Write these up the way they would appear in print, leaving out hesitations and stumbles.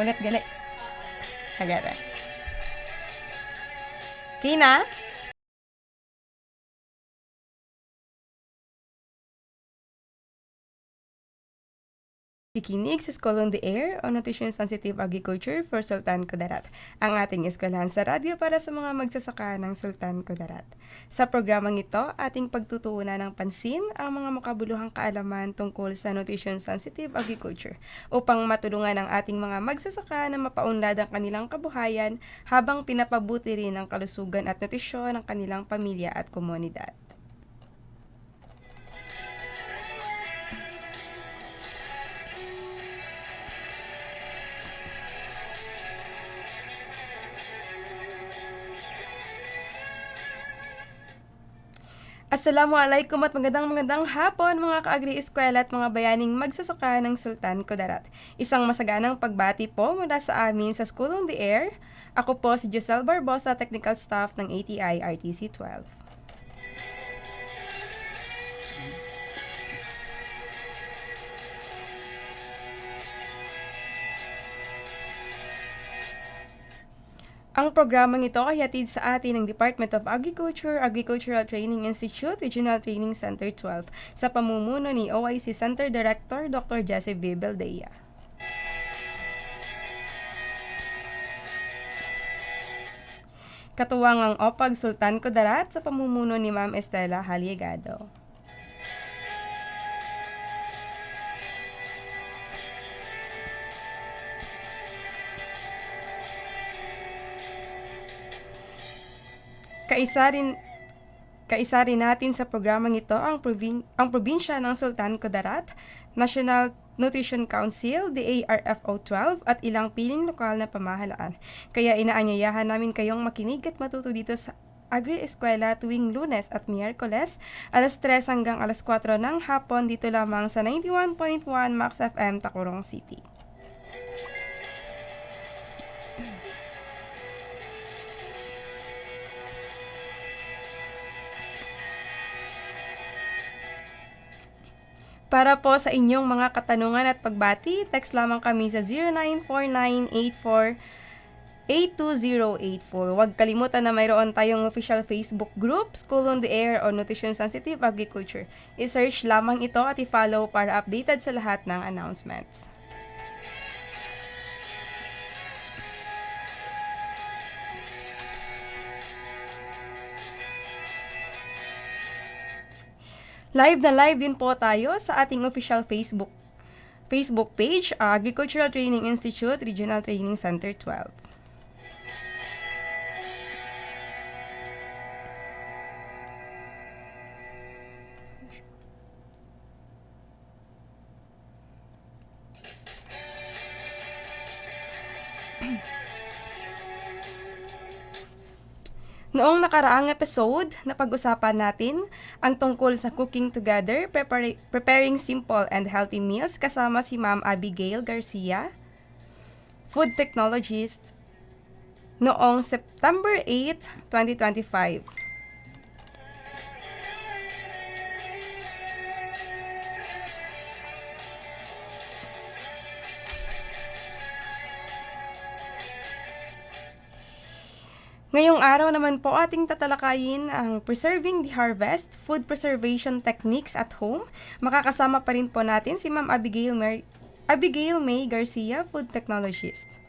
Ulit gali. Hagara. Kina? Kikinig sa School on the Air o Nutrition Sensitive Agriculture for Sultan Kudarat, ang ating eskwelahan sa radyo para sa mga magsasaka ng Sultan Kudarat. Sa programang ito, ating pagtutuunan ng pansin ang mga makabuluhang kaalaman tungkol sa Nutrition Sensitive Agriculture upang matulungan ang ating mga magsasaka na mapaunlad ang kanilang kabuhayan habang pinapabuti rin ang kalusugan at nutrisyon ng kanilang pamilya at komunidad. Assalamualaikum at magandang hapon mga kaagri-eskwela at mga bayaning magsasaka ng Sultan Kudarat. Isang masaganang pagbati po mula sa amin sa School on the Air. Ako po si Giselle Barbosa, Technical Staff ng ATI RTC 12. Ang programang ito ay hatid sa atin ng Department of Agriculture, Agricultural Training Institute, Regional Training Center 12 sa pamumuno ni OIC Center Director Dr. Jesse B. Beldea. Katuwang ang OPAG Sultan Kudarat sa pamumuno ni Ma'am Estela Haliegado. Kaisa rin natin sa programang ito ang probinsya ng Sultan Kudarat, National Nutrition Council, DARFO 12 at ilang piling lokal na pamahalaan. Kaya inaanyayahan namin kayong makinig at matuto dito sa Agri-Eskwela tuwing Lunes at Miyerkules, alas 3 hanggang alas 4 ng hapon dito lamang sa 91.1 Max FM Tacurong City. Para po sa inyong mga katanungan at pagbati, text lamang kami sa 094984-82084. Huwag kalimutan na mayroon tayong official Facebook group, School on the Air o Nutrition Sensitive Agriculture. I-search lamang ito at i-follow para updated sa lahat ng announcements. Live na live din po tayo sa ating official Facebook page, Agricultural Training Institute, Regional Training Center 12. Noong nakaraang episode, napag-usapan natin ang tungkol sa cooking together, preparing simple and healthy meals kasama si Ma'am Abigail Garcia, food technologist, noong September 8, 2025. Ngayong araw naman po ating tatalakayin ang Preserving the Harvest, Food Preservation Techniques at Home. Makakasama pa rin po natin si Ma'am Abigail May Garcia, Food Technologist.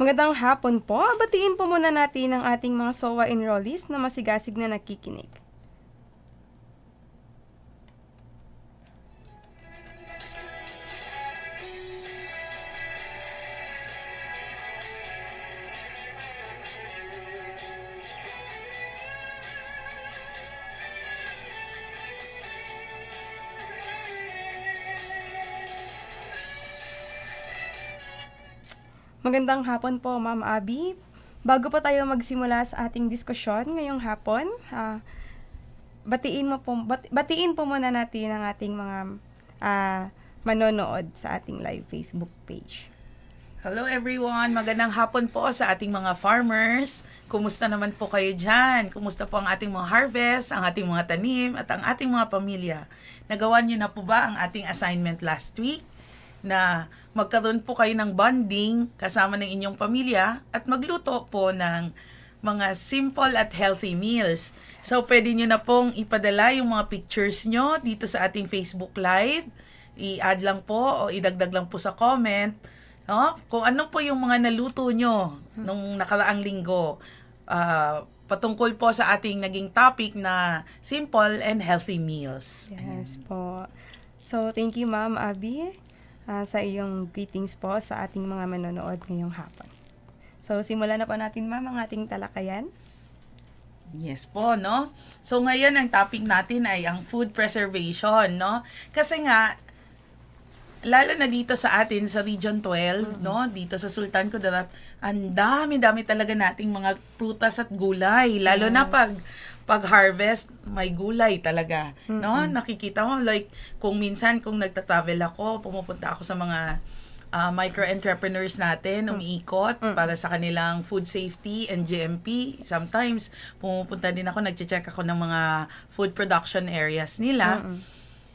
Magandang hapon po. Batiin po muna natin ang ating mga SOA enrollees na masigasig na nakikinig. Magandang hapon po, Ma'am Abby. Bago pa tayo magsimula sa ating diskusyon ngayong hapon, batiin po muna natin ang ating mga manonood sa ating live Facebook page. Hello everyone! Magandang hapon po sa ating mga farmers. Kumusta naman po kayo dyan? Kumusta po ang ating mga harvest, ang ating mga tanim, at ang ating mga pamilya? Nagawa niyo na po ba ang ating assignment last week? Na magkaroon po kayo ng bonding kasama ng inyong pamilya at magluto po ng mga simple at healthy meals. So, pwede nyo na pong ipadala yung mga pictures nyo dito sa ating Facebook Live. I-add lang po o idagdag lang po sa comment. No? Kung ano po yung mga naluto nyo nung nakaraang linggo. Patungkol po sa ating naging topic na simple and healthy meals. Yes po. So, thank you Ma'am Abby sa iyong greetings po sa ating mga manonood ngayong hapon. So, simulan na po natin Ma'am ang ating talakayan. Yes po, no? So, ngayon ang topic natin ay ang food preservation, no? Kasi nga, lalo na dito sa atin, sa Region 12, no? Dito sa Sultan Kudarat, ang dami-dami talaga nating mga prutas at gulay. Lalo na pag-harvest, may gulay talaga, no? Nakikita mo, like, kung nagta-travel ako, pumupunta ako sa mga micro-entrepreneurs natin, umiikot para sa kanilang food safety and GMP. Sometimes, pumupunta din ako, nag-check ako ng mga food production areas nila.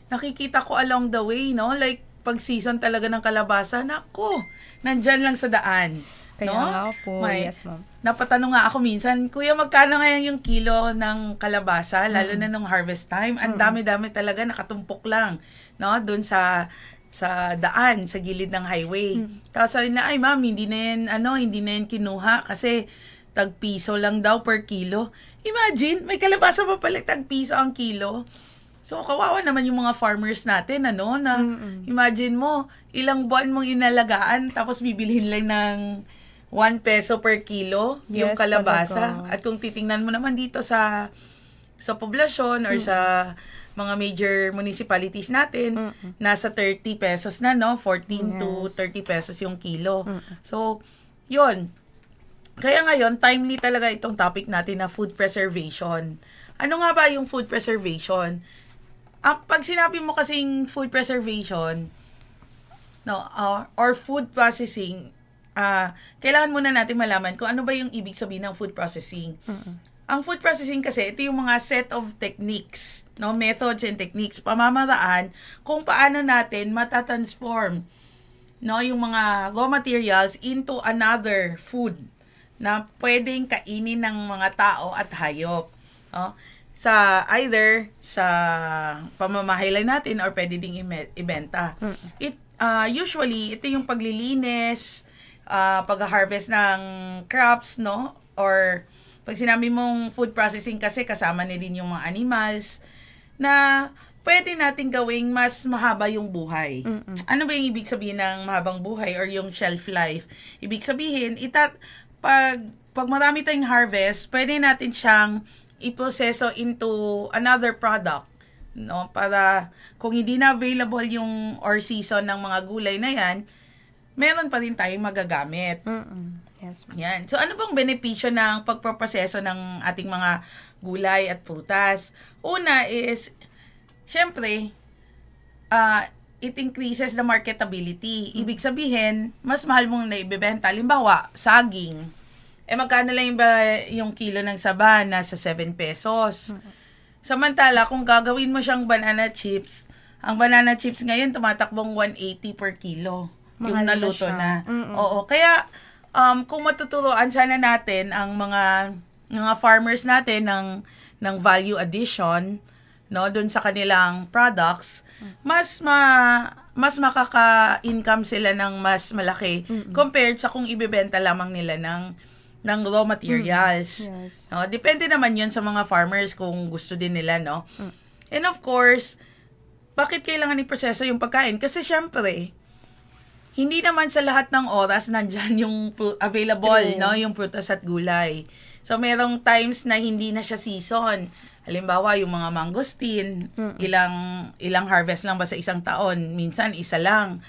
Nakikita ko along the way, no? Like, pag season talaga ng kalabasa, nako, nandyan lang sa daan. Kaya no? nga po, yes ma'am. Napatanong nga ako minsan, Kuya, magkano ngayon yung kilo ng kalabasa, lalo na nung harvest time? Ang dami-dami talaga, nakatumpok lang, no? Doon sa daan, sa gilid ng highway. Tapos sabi na, ay ma'am, hindi na yan kinuha kasi tag-piso lang daw per kilo. Imagine, may kalabasa pa pala tag-piso ang kilo. So, kawawa naman yung mga farmers natin, imagine mo, ilang buwan mong inalagaan, tapos bibilhin lang ng 1 peso per kilo yung Yes, kalabasa. talaga. At kung titingnan mo naman dito sa poblasyon or sa mga major municipalities natin, nasa 30 pesos na, no? 14 to 30 pesos yung kilo. So, yun. Kaya ngayon, timely talaga itong topic natin na food preservation. Ano nga ba yung food preservation? Pag sinabi mo kasing food preservation, no, or food processing, kailangan muna natin malaman kung ano ba yung ibig sabihin ng food processing. Ang food processing kasi, ito yung mga set of techniques, no, methods and techniques, pamamaraan kung paano natin matatransform, no, yung mga raw materials into another food na pwedeng kainin ng mga tao at hayop. No? Either sa pamamahay lang natin or pwede ding ibenta. Usually, ito yung paglilinis, pag-harvest ng crops, no? Or pag sinabi mong food processing kasi kasama na din yung mga animals na pwede natin gawing mas mahaba yung buhay. Ano ba yung ibig sabihin ng mahabang buhay or yung shelf life? Ibig sabihin, pag marami tayong harvest, pwede natin siyang iproseso into another product, no? Para kung hindi na available yung or season ng mga gulay na yan, meron pa rin tayong magagamit. Yes. Yan. So, ano bang benepisyo ng pagproproseso ng ating mga gulay at prutas? Una is, syempre, it increases the marketability. Ibig sabihin, mas mahal mong naibebenta. Halimbawa, saging. Magkano lang ba yung kilo ng saba? Nasa 7 pesos. Samantala, kung gagawin mo siyang banana chips, ang banana chips ngayon tumatakbong 180 per kilo. Mahal Yung na naluto siya. na. Oo. Kaya, kung matuturoan sana natin ang mga farmers natin ng value addition, no, doon sa kanilang products, mas makaka-income sila ng mas malaki compared sa kung ibebenta lamang nila ng raw materials. Yes. No, depende naman 'yun sa mga farmers kung gusto din nila, no. And of course, bakit kailangan iproseso yung pagkain? Kasi syempre, hindi naman sa lahat ng oras nandyan yung available, True. no, yung prutas at gulay. So merong times na hindi na siya season. Halimbawa, yung mga mangosteen, ilang harvest lang ba sa isang taon? Minsan isa lang,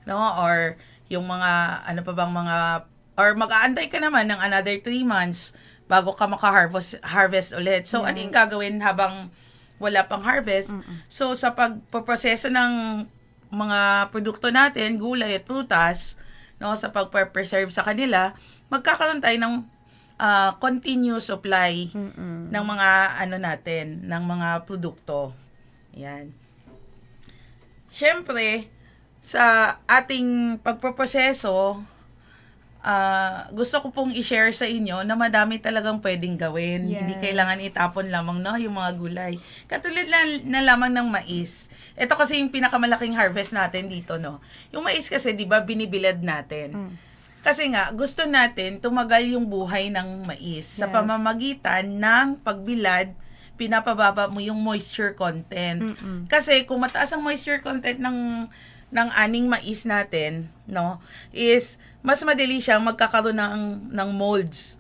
no? Or yung mga ano pa bang mga or mag-aantay ka naman ng another 3 months bago ka maka-harvest ulit. So, ano yung gagawin habang wala pang harvest? So, sa pagpoproseso ng mga produkto natin, gulay at prutas, no, sa pag-preserve sa kanila, magkakaroon tayo ng continuous supply ng mga natin, ng mga produkto. Yan. Siyempre, sa ating pagpoproseso, gusto ko pong i-share sa inyo na madami talagang pwedeng gawin. Yes. Hindi kailangan itapon lamang, no, yung mga gulay. Katulad na lamang ng mais. Ito kasi yung pinakamalaking harvest natin dito, no. Yung mais kasi, di ba, binibilad natin. Kasi nga, gusto natin tumagal yung buhay ng mais sa Yes. pamamagitan ng pagbilad, pinapababa mo yung moisture content. Kasi kung mataas ang moisture content ng aning mais natin, no, is mas madali siyang magkakaroon ng molds.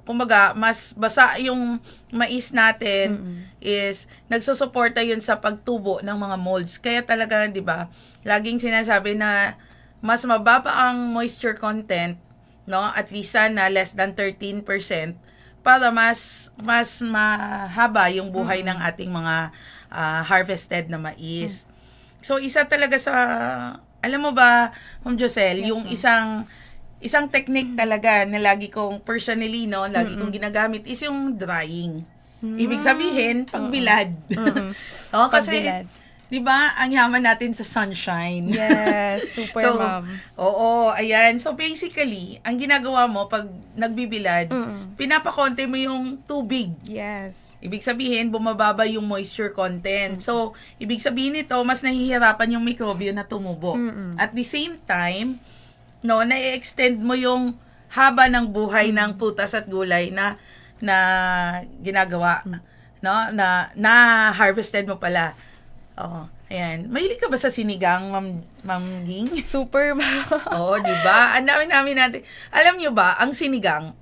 Kumbaga, mas basa yung mais natin is nagsusuporta yun sa pagtubo ng mga molds. Kaya talaga, di ba, laging sinasabi na mas mababa ang moisture content, no, at least na less than 13%, para mas mahaba yung buhay ng ating mga harvested na mais. So, isa talaga sa, alam mo ba, Ma'am Josel, Yes, yung ma'am. isang technique talaga na lagi kong personally, no, lagi kong ginagamit is yung drying. Ibig sabihin, pagbilad. O, kasi, Pagbilad. di ba, ang yaman natin sa sunshine. Yes, super ma'am. Oo, ayan. So, basically, ang ginagawa mo pag nagbibilad, pinapakonte mo yung tubig. Yes. Ibig sabihin, bumababa yung moisture content. So, ibig sabihin nito, mas nahihirapan yung mikrobyo na tumubo. At the same time, no, na-extend mo yung haba ng buhay ng prutas at gulay na ginagawa. No, na harvested mo pala. Oo, ayan. Mahilig ka ba sa sinigang, Ma'am Ging? Super ma'am. Oo, di ba? Ang dami natin. Alam nyo ba, ang sinigang,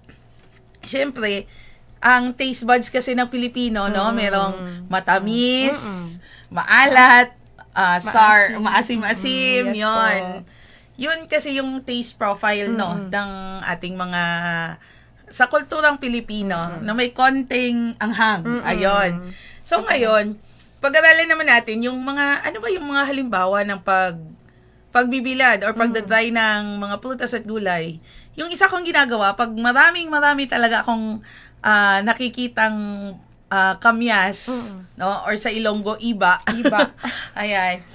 syempre, ang taste buds kasi ng Pilipino, no? Merong matamis, maalat, maasim-asim, Yes yon. po. Yun kasi yung taste profile, no? Ng ating mga sa kulturang Pilipino na may konting anghang. Ayon. So ngayon, pag-aralan naman natin yung mga, ano ba yung mga halimbawa ng pagbibilad or pagdadry ng mga prutas at gulay. Yung isa kong ginagawa, pag marami talaga akong nakikitang kamyas, no, or sa Ilonggo, iba. Ayan.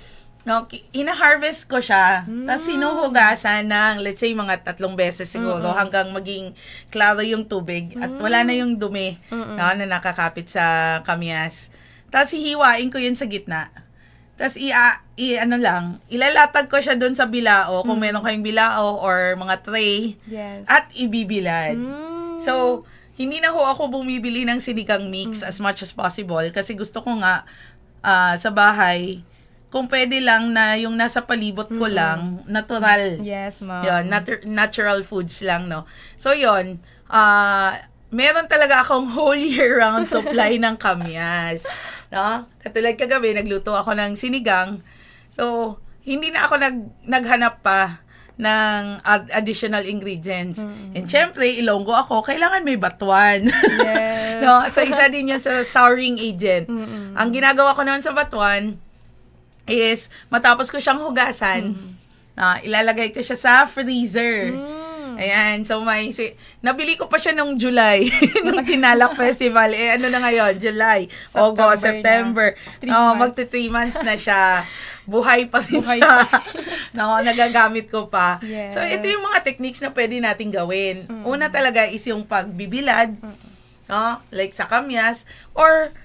No, ina-harvest ko siya, tapos sinuhugasan ng, let's say, mga 3 beses siguro, hanggang maging klaro yung tubig, at wala na yung dumi, no, na nakakapit sa kamyas. Tapos hihiwain ko yun sa gitna. Tapos ilalatag ko siya doon sa bilao, kung meron kayong bilao or mga tray, Yes. at ibibilad. So, hindi na ho ako bumibili ng sinigang mix as much as possible kasi gusto ko nga sa bahay, kung pwede lang na yung nasa palibot ko lang, natural. Yes, ma'am. Yun, natural foods lang, no? So, yun, meron talaga akong whole year-round supply ng kamyas. No? Katulad kagabi, nagluto ako ng sinigang. So, hindi na ako naghanap pa ng additional ingredients. And syempre, Ilonggo ako, kailangan may batuan. Yes. No? So, isa din yun sa souring agent. Ang ginagawa ko naman sa batuan is, matapos ko siyang hugasan, ilalagay ko siya sa freezer. Ayan, so nabili ko pa siya nung July, nung Tinalak Festival. Ano na ngayon? July, August, September. Magti 3 months na siya. Buhay pa rin siya. No, nagagamit ko pa. Yes. So, ito yung mga techniques na pwede nating gawin. Una talaga is yung pagbibilad, no? Like sa kamyas, or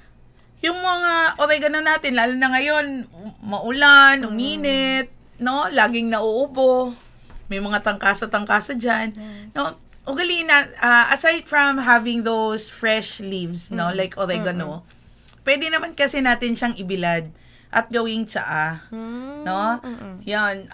yung mga oregano natin, lalo na ngayon, maulan, uminit, no? Laging nauubo. May mga tangkaso-tangkaso dyan. Yes. No, ugaliin na, aside from having those fresh leaves, no, like oregano, pwede naman kasi natin siyang ibilad at gawing tsaa. No? Yan.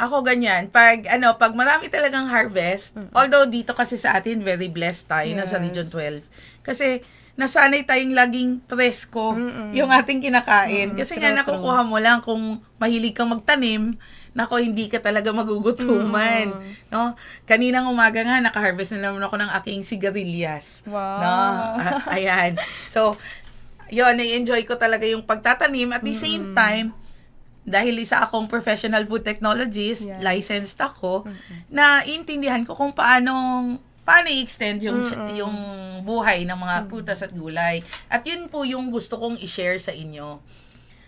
Ako ganyan. Pag marami talagang harvest, although dito kasi sa atin, very blessed tayo, no, sa Yes. Region 12. Kasi, nasanay tayong laging presko yung ating kinakain. Kasi nga, True. nakukuha mo lang kung mahilig kang magtanim, nako, hindi ka talaga magugutuman. No? Kaninang umaga nga, naka-harvest na naman ako ng aking sigarilyas. Wow. No? Ayan. So, yun, na-enjoy ko talaga yung pagtatanim. At the same time, dahil isa akong professional food technologist, Yes. licensed ako, na intindihan ko kung paano i-extend yung buhay ng mga prutas at gulay. At yun po yung gusto kong i-share sa inyo.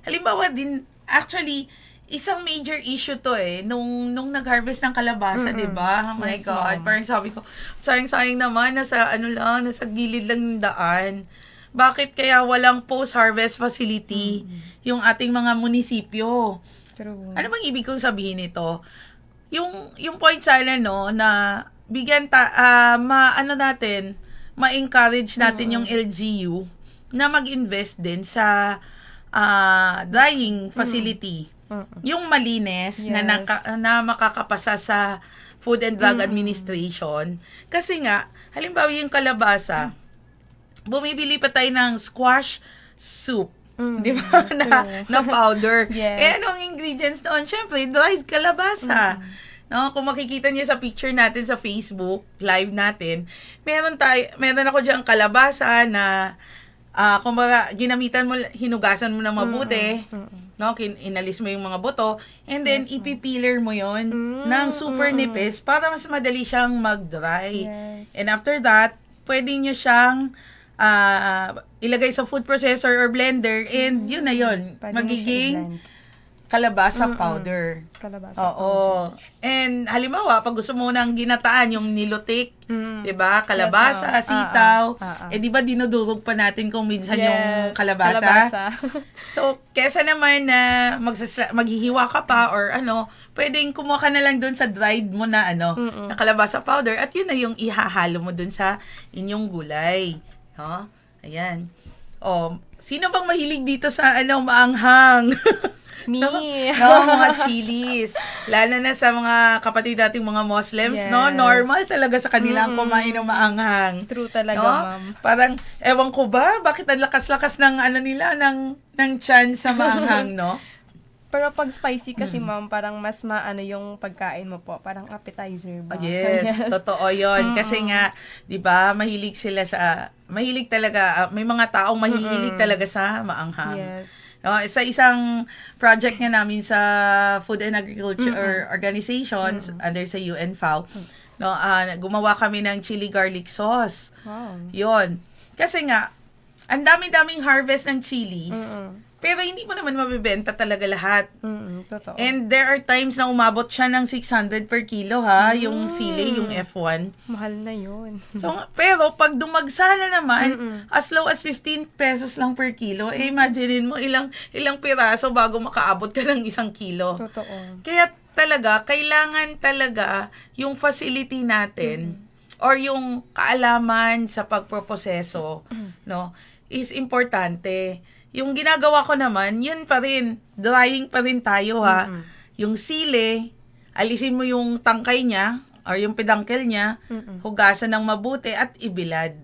Halimbawa din, actually, isang major issue to nung nag-harvest ng kalabasa, 'di ba? Oh my Yes, God, ma'am. parang sabi ko, sayang-sayang naman nasa nasa gilid lang ng daan. Bakit kaya walang post-harvest facility yung ating mga munisipyo? True. Ano bang ibig kong sabihin nito? Yung point sana na bigyan ma-encourage natin yung LGU na mag-invest din sa drying facility. Yung malinis na, Yes. na makakapasa sa Food and Drug Administration. Kasi nga, halimbawa yung kalabasa, bumibili pa tayo ng squash soup. Di ba? na powder. Yes. Eh, ano ang ingredients noon? Siyempre, dried kalabasa. No, kung makikita niyo sa picture natin sa Facebook, live natin, meron ako diyang kalabasa na kumbaga, ginamitan mo, hinugasan mo na mabuti, no, inalis mo yung mga buto, and then ipipiler mo yon ng super nipis para mas madali siyang mag-dry. Yes. And after that, pwede nyo siyang ilagay sa food processor or blender, and yun na yun, Pwede mo siya magiging i-blend. kalabasa powder. Kalabasa. Oo. And halimbawa, pag gusto mo nang ginataan yung nilutik, 'di ba? Kalabasa, Yes, sitaw. ah. Eh 'di ba dinudurog pa natin kung minsan yung Yes, kalabasa? So, kesa naman na maghihiwa ka pa or pwedeng kumuha ka na lang doon sa dried mo na na kalabasa powder at yun na yung ihahalo mo doon sa inyong gulay. No? Ayan. Oh, sino bang mahilig dito sa maanghang? Me. Mga chilies. Lalo na sa mga kapatid nating mga Muslims, no? Yes. Normal talaga sa kanilang kumain ng maanghang. True talaga, No? ma'am. Parang, ewan ko ba, bakit ang lakas-lakas ng nila, ng chance sa maanghang, no? Pero pag spicy kasi, ma'am, parang mas maano yung pagkain mo po. Parang appetizer ba? Yes, totoo yun. Kasi nga, di ba, mahilig talaga, may mga taong mahilig talaga sa maanghang. Yes. No, sa isang project nga namin sa Food and Agriculture Organizations under sa UNFAO, no, gumawa kami ng chili garlic sauce. Wow. Yun. Kasi nga, ang dami-daming harvest ng chilies, pero hindi mo naman mabibenta talaga lahat. Totoo. And there are times na umabot siya ng 600 per kilo yung sili, yung F1. Mahal na yun. So, pero pag dumagsa na naman, as low as 15 pesos lang per kilo, imaginein mo ilang piraso bago makaabot ka ng 1 kilo. Totoo. Kaya talaga, kailangan talaga yung facility natin or yung kaalaman sa pagproproseso, no, is importante. Yung ginagawa ko naman, yun pa rin, drying pa rin tayo Yung sili, alisin mo yung tangkay niya or yung pedangkel niya, hugasan ng mabuti at ibilad.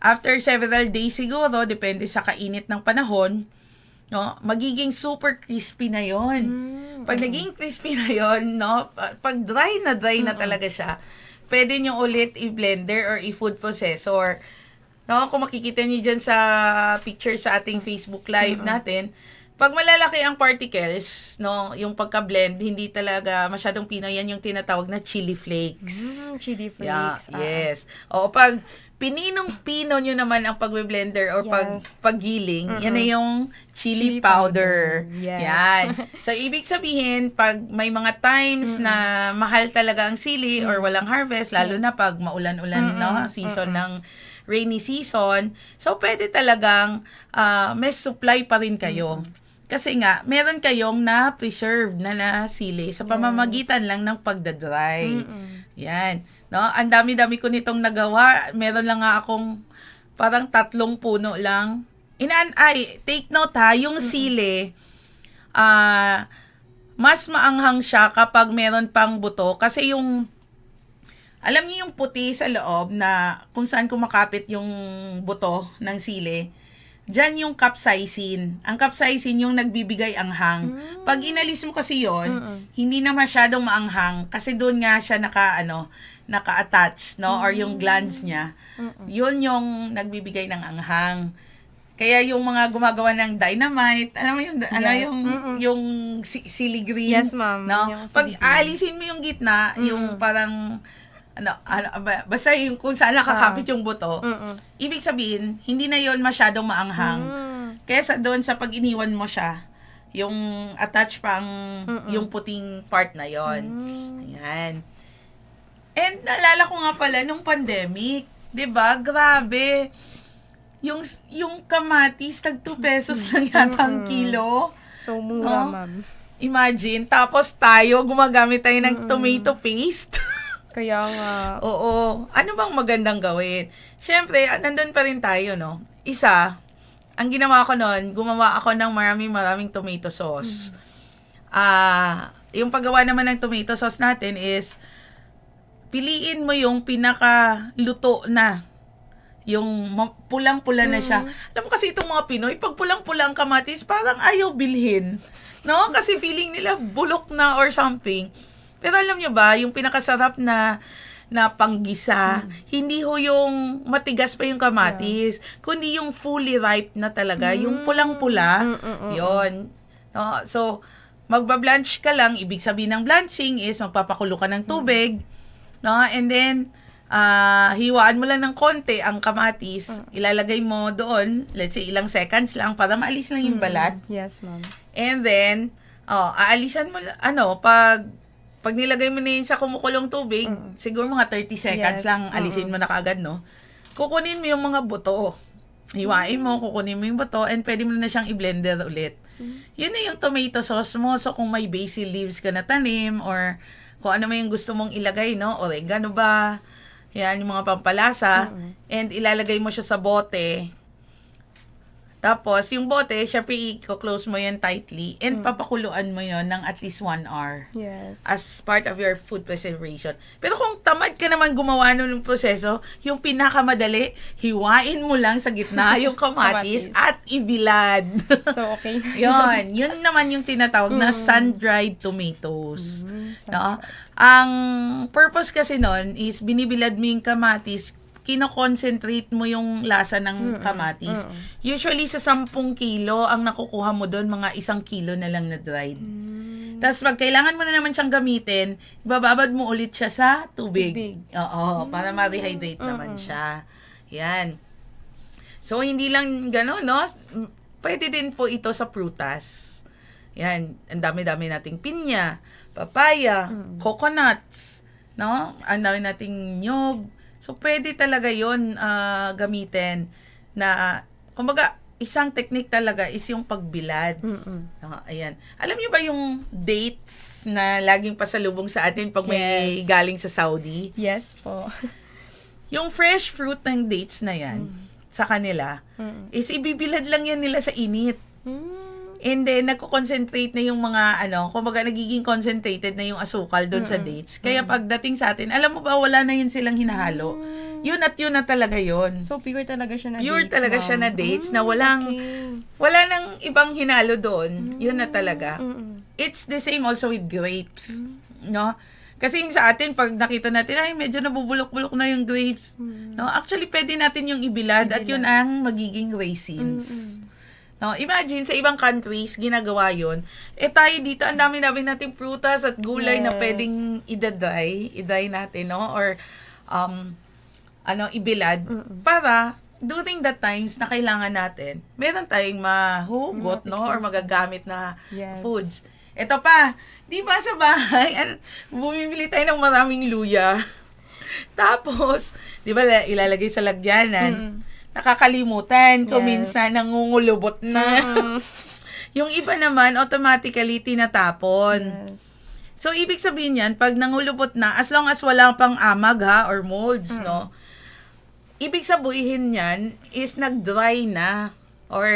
After several days siguro, depende sa kainit ng panahon, no, magiging super crispy na yon. Pag naging crispy na yon, no, pag dry na talaga siya, pwede nyo ulit i-blender or i-food processor. No, kung makikita niyo dyan sa picture sa ating Facebook Live natin, pag malalaki ang particles, no, yung pagka-blend, hindi talaga masyadong Pinoy, yan yung tinatawag na chili flakes. Chili Yeah, flakes. yes. O pag pininong-pino nyo naman ang pag-blender or Yes. paggiling, yan na yung chili powder. Yes. Yan. So, ibig sabihin, pag may mga times na mahal talaga ang sili or walang harvest, lalo na pag maulan-ulan, no, season ng rainy season, so pwede talagang may supply pa rin kayo. Kasi nga, meron kayong na-preserve na sili sa pamamagitan lang ng pagdadry. Yan. No? Ang dami-dami ko nitong nagawa. Meron lang nga akong parang 3 puno lang. Take note yung sili, mas maanghang siya kapag meron pang buto. Kasi alam niyo yung puti sa loob na kung saan kumakapit yung buto ng sili, dyan yung capsaicin. Ang capsaicin yung nagbibigay anghang. Pag inalis mo kasi yon, hindi na masyadong maanghang kasi doon nga siya naka-attach, no? Or yung glands niya. Yun yung nagbibigay ng anghang. Kaya yung mga gumagawa ng dynamite, alam mo yung ano Yes. yung sili green, Yes, ma'am. no? Yung Pag sili green. aalisin mo yung gitna, yung parang basta yung kung saan nakakapit yung buto, ibig sabihin, hindi na yon masyadong maanghang. Kaya doon sa pag iniwan mo siya, yung attach pang yung puting part na yon. Ayan. And naalala ko nga pala nung pandemic, 'di ba? Grabe. Yung kamatis tag 2 pesos lang yata ang kilo. So, mura, No? ma'am. Imagine, tapos tayo gumagamit tayo ng tomato paste. Kaya nga. Oo. Ano bang magandang gawin? Siyempre, nandun pa rin tayo, no? Isa, ang ginawa ko noon, gumawa ako ng maraming tomato sauce. Yung paggawa naman ng tomato sauce natin is, piliin mo yung pinakaluto na. Yung pulang-pula na siya. Alam mo kasi itong mga Pinoy, pag pulang-pula ang kamatis, parang ayaw bilhin. No? Kasi feeling nila bulok na or something. Pero alam nyo ba, yung pinakasarap na panggisa, hindi ho yung matigas pa yung kamatis, kundi yung fully ripe na talaga, yung pulang-pula, yon. No? So, magbablanch ka lang, ibig sabihin ng blanching is magpapakulo ka ng tubig, no? And then, hiwaan mo lang ng konti ang kamatis, ilalagay mo doon, let's say ilang seconds lang, para maalis lang yung balat. Yes, ma'am. And then, aalisan mo, pag nilagay mo na yun sa kumukulong tubig, siguro mga 30 seconds Yes. lang, alisin mo na kaagad, no? Kukunin mo yung mga buto. Hiwain mo, kukunin mo yung buto, and pwede mo na siyang i-blender ulit. Yun na yung tomato sauce mo. So, kung may basil leaves ka na tanim, or kung ano may yung gusto mong ilagay, no? Oregano ba? Yan, yung mga pampalasa. And ilalagay mo siya sa bote. Tapos, yung bote, syempre, i-close mo yan tightly and papakuluan mo yon ng at least 1 hour Yes. as part of your food preservation. Pero kung tamad ka naman gumawa ng proseso, yung pinakamadali, hiwain mo lang sa gitna yung kamatis at ibilad. So, okay na. Yun naman yung tinatawag na sun-dried tomatoes. Sun-dried. No? Ang purpose kasi nun is binibilad mo yung kamatis, kino-concentrate mo yung lasa ng kamatis. Usually sa 10 kilo, ang nakukuha mo doon, mga 1 kilo na lang na dried. Tapos pag kailangan mo na naman siyang gamitin, ibababad mo ulit siya sa tubig. Oo, para ma-rehydrate naman siya. Yan. So, hindi lang gano'n, no? Pwede din po ito sa prutas. Yan, ang dami-dami nating pinya, papaya, coconuts, no? Ang dami nating nyog. So, pwede talaga yon gamitin na, kumbaga, isang technique talaga is yung pagbilad. Ayan. Alam niyo ba yung dates na laging pasalubong sa atin pag may galing sa Saudi? Yes po. Yung fresh fruit ng dates na yan, sa kanila, is ibibilad lang yan nila sa init. And then, nagko-concentrate na yung mga, kumbaga, nagiging concentrated na yung asukal doon sa dates. Kaya pagdating sa atin, alam mo ba, wala na yun silang hinahalo. Yun at yun na talaga yun. So, pure talaga siya na Pure dates, talaga ma'am. siya na dates na wala nang ibang hinalo doon. Yun na talaga. It's the same also with grapes. No? Kasi yung sa atin, pag nakita natin, ay, medyo nabubulok-bulok na yung grapes. No? Actually, pwede natin yung ibilad at yun ang magiging raisins. No, imagine, sa ibang countries, ginagawa yun. Tayo dito, ang dami-dami nating prutas at gulay na pwedeng i-dry natin, no? Or, ibilad. Para, during the times na kailangan natin, meron tayong mahugot, no? Or magagamit na foods. Ito pa, di ba sa bahay, bumibili tayo ng maraming luya. Tapos, di ba, ilalagay sa lagyanan. Nakakalimutan kung minsan nangungulubot na. Yung iba naman, automatically tinatapon. Yes. So, ibig sabihin yan, pag nangulubot na, as long as wala pang amag or molds, no? Ibig sabihin yan is nag-dry na. Or,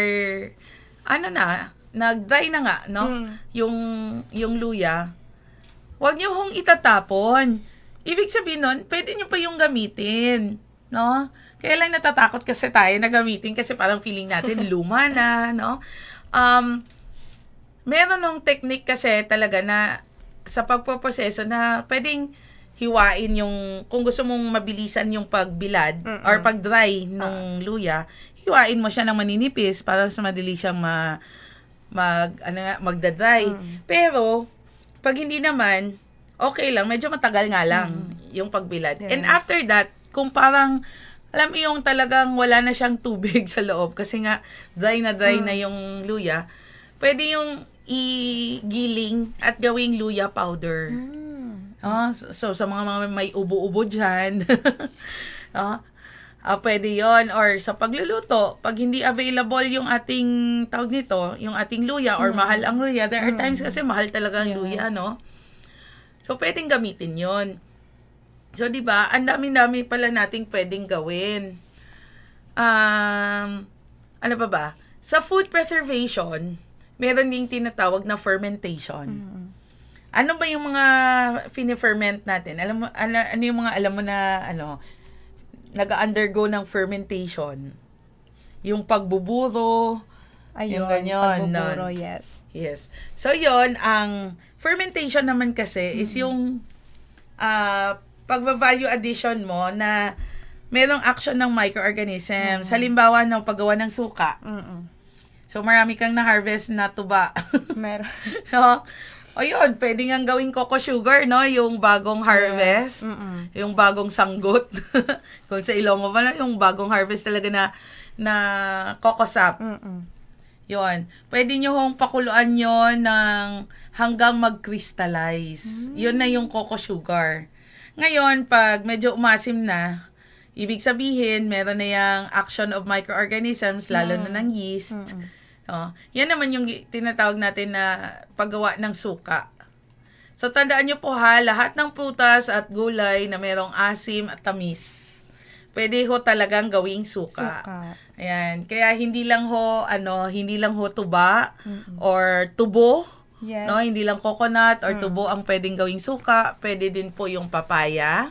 nag-dry na nga, no? Yung luya. Huwag nyo hong itatapon. Ibig sabihin nun, pwede nyo pa yung gamitin, no? Kaya lang natatakot kasi tayo na gamitin kasi parang feeling natin luma na, no? Meron ng technique kasi talaga na sa pagpoproseso na pwedeng hiwain yung, kung gusto mong mabilisan yung pagbilad or pag-dry ng luya, hiwain mo siya ng maninipis para mas madali siyang magdadry. Pero, pag hindi naman, okay lang, medyo matagal nga lang yung pagbilad. Yes. And after that, kung parang, alam mo yung talagang wala na siyang tubig sa loob, kasi nga, dry na yung luya, pwede yung igiling at gawing luya powder. So, sa mga may ubo-ubo dyan, pwede yon. Or sa pagluluto, pag hindi available yung ating, tawag nito, yung ating luya or mahal ang luya, there are times kasi mahal talaga ang luya, no? So, pwedeng gamitin yon. So, di ba, ang dami-dami pala nating pwedeng gawin. Ano pa ba? Sa food preservation, meron ding tinatawag na fermentation. Ano ba yung mga fini-ferment natin? Ano yung mga alam mo na, nag-undergo ng fermentation? Yung pagbuburo, yung ganyan. pagbuburo, yes. Yes. So, yon ang fermentation naman kasi is yung pagva-value addition mo na merong action ng microorganisms. Halimbawa, ng paggawa ng suka. So, marami kang na-harvest na tuba. Meron. No? O yun, pwede nga gawing coco sugar, no? Yung bagong harvest. Yung bagong sanggot. Kung sa Ilonggo ba na, yung bagong harvest talaga na coco sap. Yun. Pwede nyo hong pakuluan yun ng hanggang mag-crystallize. Yun na yung coco sugar. Ngayon, pag medyo umasim na, ibig sabihin, meron na yung action of microorganisms, lalo na ng yeast. Yan naman yung tinatawag natin na paggawa ng suka. So, tandaan nyo po ha, lahat ng prutas at gulay na merong asim at tamis, pwede ho talagang gawing suka. Ayan. Kaya hindi lang ho tuba or tubo. Yes. No, hindi lang coconut or tubo ang pwedeng gawing suka. Pwede din po yung papaya.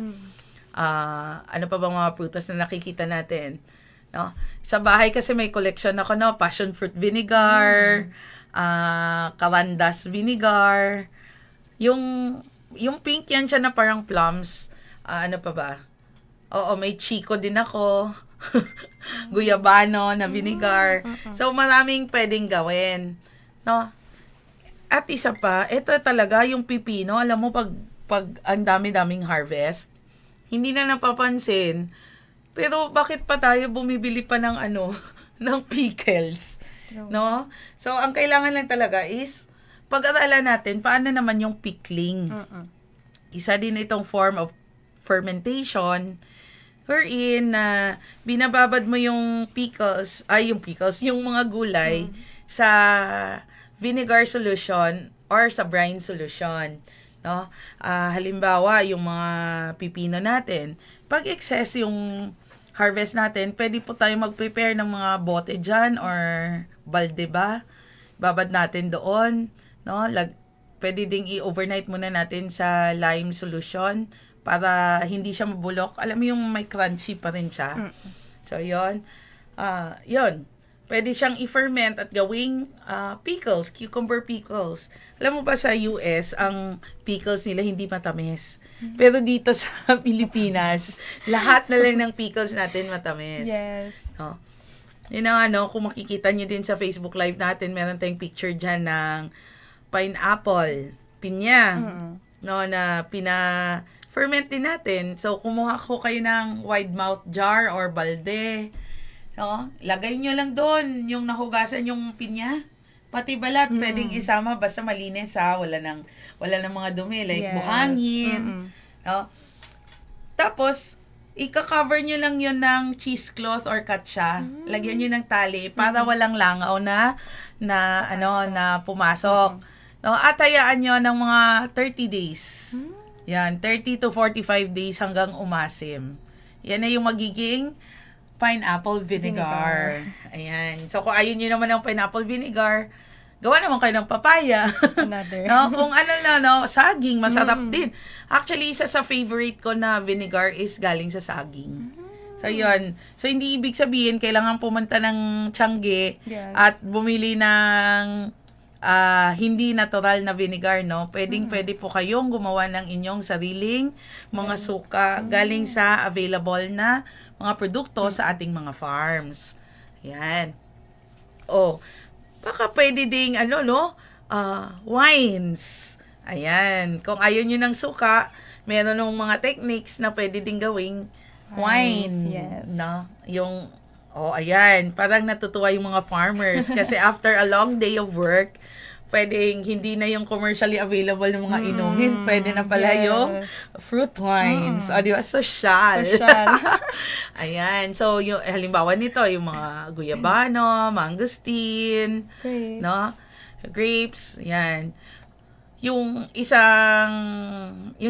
Ano pa bang mga prutas na nakikita natin? No? Sa bahay kasi may collection ako, no? Passion fruit vinegar, carandas vinegar. Yung pink yan siya na parang plums. Ano pa ba? Oo, may chico din ako. Guyabano na vinegar. So, maraming pwedeng gawin. No? At isa pa, ito talaga yung pipino. Alam mo, pag ang dami-daming harvest, hindi na napapansin. Pero bakit pa tayo bumibili pa ng ng pickles? No? So, ang kailangan lang talaga is pag-aralan natin paano naman yung pickling. Isa din itong form of fermentation wherein na binababad mo yung yung mga gulay sa vinegar solution or sa brine solution. No? Halimbawa, yung mga pipino natin, pag excess yung harvest natin, pwede po tayo mag-prepare ng mga bote dyan or balde ba? Babad natin doon. No? Pwede ding i-overnight muna natin sa lime solution para hindi siya mabulok. Alam mo yung may crunchy pa rin siya. So, yun. Yun. Pwede siyang i-ferment at gawing pickles, cucumber pickles. Alam mo ba sa US, ang pickles nila hindi matamis. Pero dito sa Pilipinas, lahat na lang ng pickles natin matamis. Yes. Oh. Yun ang kung makikita nyo din sa Facebook Live natin, meron tayong picture dyan ng pineapple, pinya, no, na ferment din natin. So, kumuha ko kayo ng wide mouth jar or balde. No? Lagay nyo lang doon yung nahugasan yung pinya. Pati balat, pwedeng isama basta malinis ha. Wala nang mga dumi like buhangin. No? Tapos, ika-cover nyo lang yun ng cheesecloth or katsa. Lagyan nyo ng tali para walang langaw na pumasok. No? At hayaan nyo ng mga 30 days. Yan, 30 to 45 days hanggang umasim. Yan na yung magiging pineapple vinegar. Ayan. So, kung ayun nyo naman ng pineapple vinegar, gawa naman kayo ng papaya. Another. No? Kung saging, masarap din. Actually, isa sa favorite ko na vinegar is galing sa saging. So, yun. So, hindi ibig sabihin, kailangan pumunta ng Tiangge at bumili ng hindi natural na vinegar, no? Pwede po kayong gumawa ng inyong sariling mga suka galing sa available na mga produkto sa ating mga farms. Ayan. Oh, baka pwede ding wines. Ayan. Kung ayaw nyo ng suka, meron ng mga techniques na pwede ding gawing wine. Yes. No? Ayan. Parang natutuwa yung mga farmers kasi after a long day of work, pwedeng hindi na yung commercially available ng mga inumin. Pwede na pala yung fruit wines. O, di ba? Social. Ayan. So, yung halimbawa nito, yung mga guyabano, mangosteen, Grapes. no? Grapes. Yan. Yung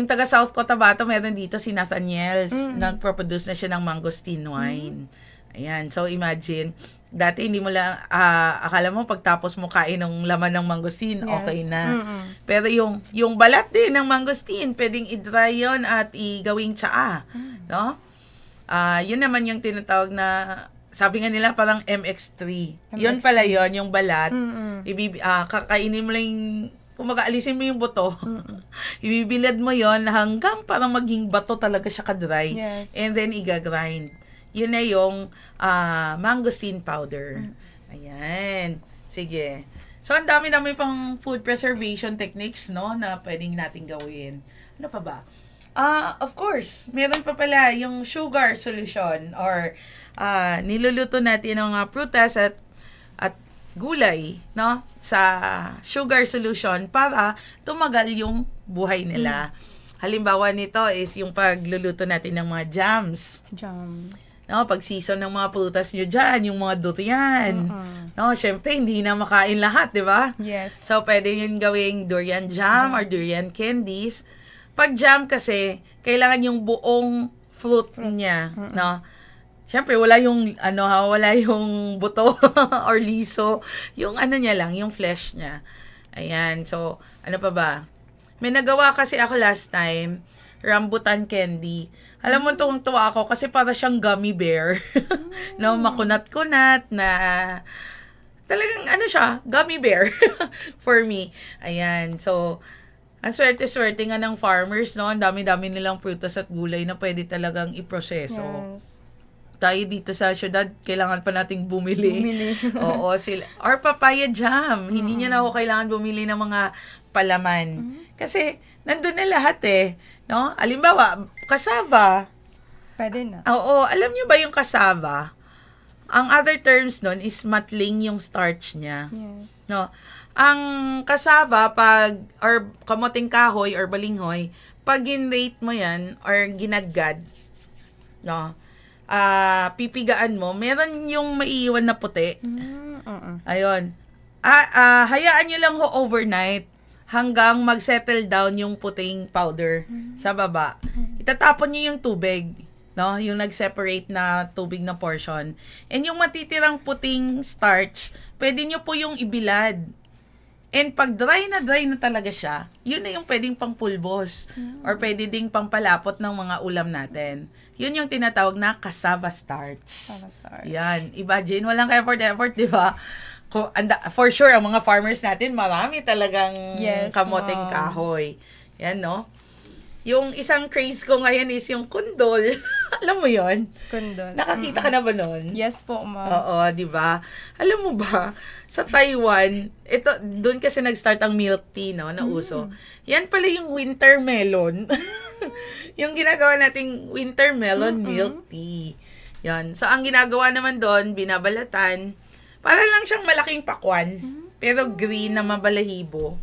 taga South Cotabato, meron dito si Nathaniel's. Nagproduce na siya ng mangosteen wine. Ayan. So, imagine, dati hindi mo lang, akala mo pagtapos mo kain ng laman ng mangosteen, okay na. Pero yung balat din ng mangosteen, pwedeng i-dry yun at igawing tsaa. No? Yun naman yung tinatawag na, sabi nga nila parang MX3. Yun pala yun, yung balat. Kakainin mo lang kumaga alisin mo yung buto. Ibibilad mo yon hanggang parang maging bato talaga siya ka-dry. Yes. And then iga-grind. Yun na yung mangosteen powder. Ayan. Sige. So, ang dami-dami pang food preservation techniques, no, na pwedeng natin gawin. Ano pa ba? Of course, meron pa pala yung sugar solution or niluluto natin ng prutas at gulay, no, sa sugar solution para tumagal yung buhay nila. Halimbawa nito is yung pagluluto natin ng mga jams. No, pag season ng mga prutas nyo dyan, yung mga durian. No, syempre, hindi na makain lahat, di ba? Yes. So, pwede yun gawing durian jam or durian candies. Pag jam kasi, kailangan yung buong fruit niya, no? Syempre, wala yung buto or liso. Yung niya lang, yung flesh niya. Ayan, so, ano pa ba? May nagawa kasi ako last time, rambutan candy. Alam mo, tuwang-tuwa ako kasi para siyang gummy bear. No, makunat-kunat na talagang siya, gummy bear for me. Ayan, so, ang swerte-swerte nga ng farmers, no? Ang dami-dami nilang prutas at gulay na pwede talagang iproseso. Yes. Tayo dito sa syudad, kailangan pa nating bumili. Oo, sila. Or papaya jam. Hindi niya na ako kailangan bumili ng mga palaman. Kasi, nandun na lahat no? Halimbawa, cassava. Pwede na. Oo, alam niyo ba yung cassava? Ang other terms nun is matling yung starch niya. Yes. No? Ang cassava, or kamoting kahoy or balinghoy, pag in-rate mo yan, or ginadgad, no? Pipigaan mo, meron yung maiiwan na puti. Ayun. Hayaan nyo lang overnight hanggang mag-settle down yung puting powder sa baba. Itatapon nyo yung tubig, no? Yung nag-separate na tubig na portion. And yung matitirang puting starch, pwede nyo po yung ibilad. And pag dry na talaga siya, yun na yung pwedeng pangpulbos or pwede ding pangpalapot ng mga ulam natin. Yun yung tinatawag na cassava starch. Yan. Imagine, walang effort, di ba? For sure, ang mga farmers natin, marami talagang kamoting kahoy. Yan, no? Yung isang craze ko ngayon is yung kundol. Alam mo yon? Kundol. Nakakita ka na ba nun? Yes po, ma'am. Oo, di ba? Alam mo ba, sa Taiwan, doon kasi nag-start ang milk tea, no, na uso. Yan pala yung winter melon. Yung ginagawa nating winter melon milk tea. Yan. So, ang ginagawa naman doon, binabalatan. Para lang siyang malaking pakwan, pero green na mabalahibo.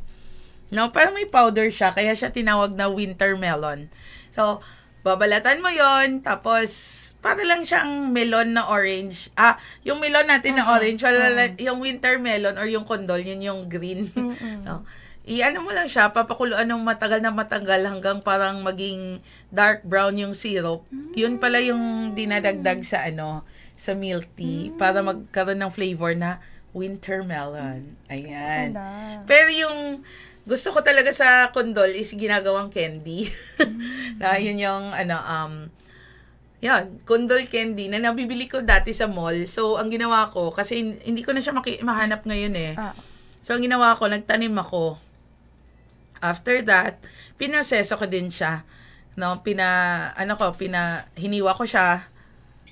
No, parang may powder siya, kaya siya tinawag na winter melon. So, babalatan mo yon, tapos para lang siyang melon na orange. Yung melon natin na orange, yung winter melon or yung kondol, yun yung green. No? Mo lang siya, papakuluan ng matagal hanggang parang maging dark brown yung syrup. Yun pala yung dinadagdag sa sa milk tea para magkaroon ng flavor na winter melon. Ayan. Pero yung gusto ko talaga sa kondol is ginagawang candy. Na yun yung yan, kondol candy na nabibili ko dati sa mall. So, ang ginawa ko, kasi hindi ko na siya mahanap ngayon So, ang ginawa ko, nagtanim ako. After that, pinoseso ko din siya. No, hiniwa ko siya.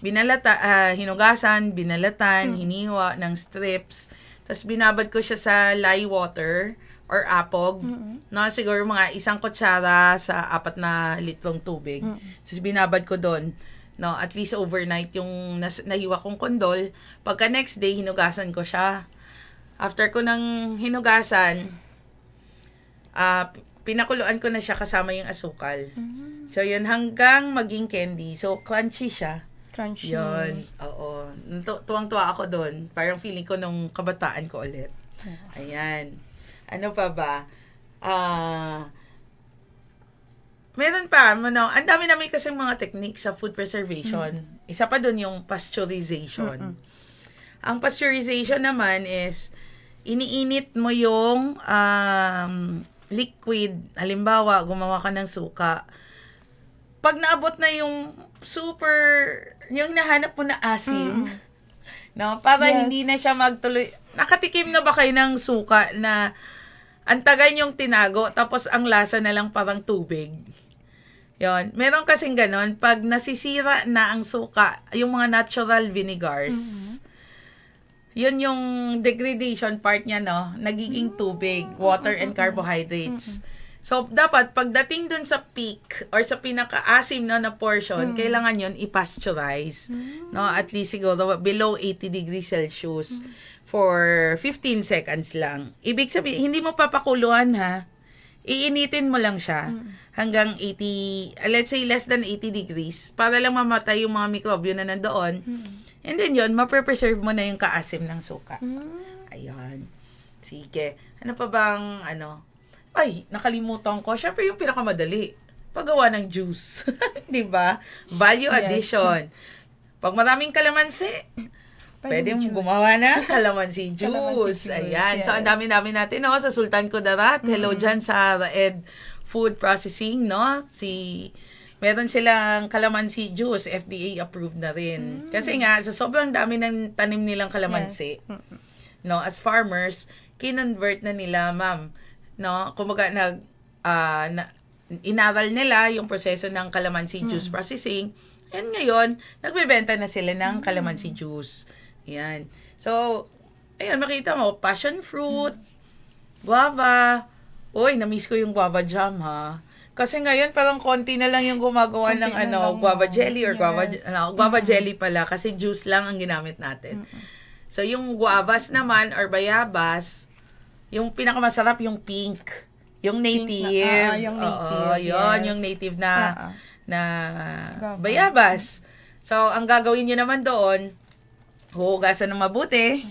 hinugasan, binalatan, hiniwa ng strips. Tapos binabad ko siya sa lye water or apog. No, siguro mga 1 kutsara sa 4 na litrong tubig. Tapos binabad ko doon. No, at least overnight yung nahiwa kong kondol. Pagka next day, hinugasan ko siya. After ko nang hinugasan, pinakuluan ko na siya kasama yung asukal. So, yun, hanggang maging candy. So, crunchy siya. Crunchy. Yun, oo. Tuwang-tuwa ako doon. Parang feeling ko nung kabataan ko ulit. Ayan. Ano pa ba? Meron pa, ang dami kasi mga technique sa food preservation. Isa pa doon yung pasteurization. Ang pasteurization naman is, iniinit mo yung liquid. Halimbawa, gumawa ka ng suka. Pag naabot na yung yung nahanap mo na asim, no, para hindi na siya magtuloy. Nakatikim na ba kayo ng suka na ang tagal yung tinago, tapos ang lasa na lang parang tubig? Yon. Meron kasing ganon, pag nasisira na ang suka, yung mga natural vinegars, yun yung degradation part niya, no? Nagiging tubig, water and carbohydrates. So, dapat pagdating dun sa peak or sa pinaka-asim na portion, kailangan yun i-pasteurize. No? At least siguro below 80 degrees Celsius for 15 seconds lang. Ibig sabihin, hindi mo papakuluan, ha? Iinitin mo lang siya hanggang 80, let's say less than 80 degrees para lang mamatay yung mga mikrobyo na nandoon. And then yun, ma-preserve mo na yung kaasim ng suka. Ayun. Sige. Ano pa bang, Ay, nakalimutan ko. Syempre yung pinakamadali. Paggawa ng juice. 'Di ba? Value addition. Pag maraming kalamansi, pwede mong gumawa ng calamansi juice. Ayan. So, ang dami-dami natin, no? Sa Sultan Kudarat. Hello dyan sa Raed Food Processing, no? Meron silang calamansi juice. FDA approved na rin. Kasi nga, sa sobrang dami ng tanim nilang calamansi, no? As farmers, kinonvert na nila, ma'am, no? Kumbaga, inaral nila yung proseso ng calamansi juice processing. And ngayon, nagbebenta na sila ng calamansi juice. Yan. So, ayun, makita mo, passion fruit, guava. Uy, na-miss ko yung guava jam, ha? Kasi ngayon, parang konti na lang yung gumagawa ng guava jelly or guava jelly pala kasi juice lang ang ginamit natin. So, yung guavas naman or bayabas, yung pinakamasarap yung pink, yung native. Yung native. Oo, yun, yung native na bayabas. So, ang gagawin niyo naman doon, huhugasan ng mabuti,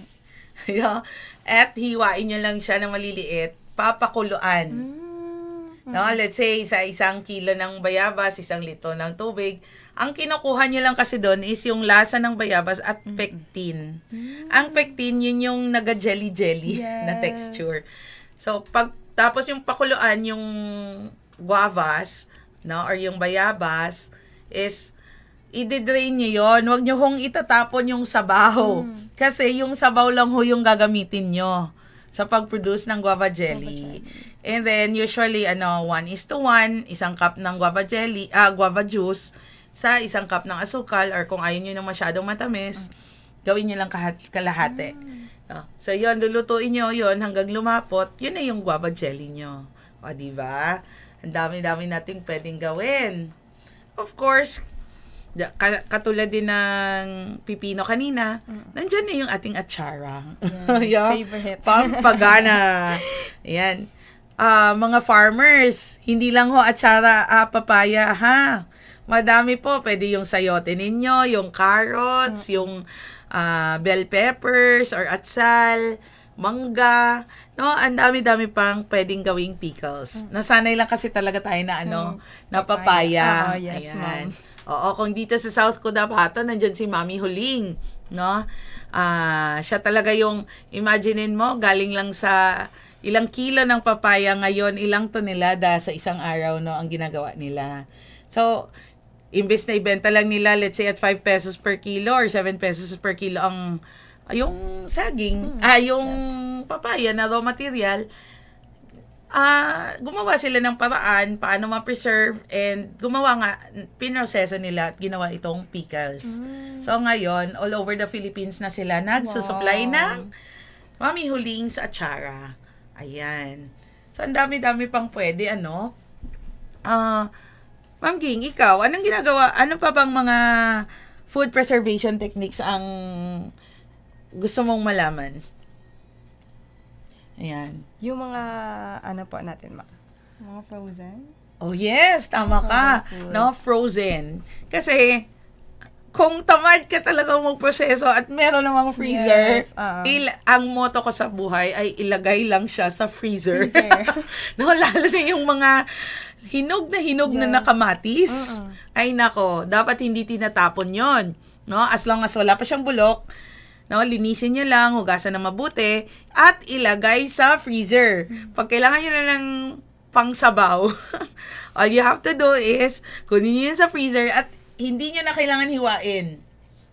at hiwain niyo lang siya ng maliliit, papakuluan. No, let's say, sa 1 kilo ng bayabas, 1 litro ng tubig, ang kinukuha niyo lang kasi doon is yung lasa ng bayabas at pectin. Ang pectin, yun yung naga-jelly-jelly na texture. So, tapos yung pakuluan, yung guavas, no, or yung bayabas, is i-drain nyo yun. Huwag nyo hong itatapon yung sabaw. Kasi yung sabaw lang ho yung gagamitin nyo sa pag-produce ng guava jelly. And then, usually, 1:1, 1 cup ng guava juice, sa 1 cup ng asukal, or kung ayaw nyo ng masyadong matamis, gawin nyo lang kalahati. So, yun, lulutuin nyo yun hanggang lumapot, yun na yung guava jelly nyo. O, diba? Ang dami-dami nating pwedeng gawin. Of course, katulad din ng pipino kanina, nandyan na yung ating atsara. Favorite. Pampagana. Ayan. Mga farmers, hindi lang ho atsara, papaya, ha? Madami po. Pwede yung sayote ninyo, yung carrots, yung bell peppers or atsal, mangga, no? Ang dami-dami pang pwedeng gawing pickles. Nasanay lang kasi talaga tayo na na papaya. Yes, ayan. ma'am. Oo, kung dito sa South Cotabato, nandiyan si Mami Huling, no? Siya talaga yung, imaginein mo, galing lang sa ilang kilo ng papaya ngayon, ilang tonelada sa isang araw, no, ang ginagawa nila. So, imbes na ibenta lang nila, let's say at 5 pesos per kilo or 7 pesos per kilo yung saging, yung papaya na raw material, gumawa sila ng paraan paano ma-preserve and gumawa nga, pinoseso nila at ginawa itong pickles. So ngayon, all over the Philippines na sila nagsusupply ng Mami Huling's Achara. Ayan. So ang dami-dami pang pwede, ano? Ma'am Ging, ikaw, anong ginagawa? Ano pa bang mga food preservation techniques ang gusto mong malaman? Ayan. Yung mga, ano po natin, mga frozen? Oh yes, tama ka. Food. No, frozen. Kasi, kung tamad ka talaga magproseso at meron namang freezer, Yes, ang motto ko sa buhay ay ilagay lang siya sa freezer. Freezer. No, lalo na yung mga hinog na Yes. nakamatis. Ay nako, dapat hindi tinatapon yon. No, as long as wala pa siyang bulok, no, linisin niyo lang, hugasan na mabuti, at ilagay sa freezer. Pag kailangan niyo na ng pangsabaw, all you have to do is, kunin niyo yun sa freezer at hindi niyo na kailangan hiwain.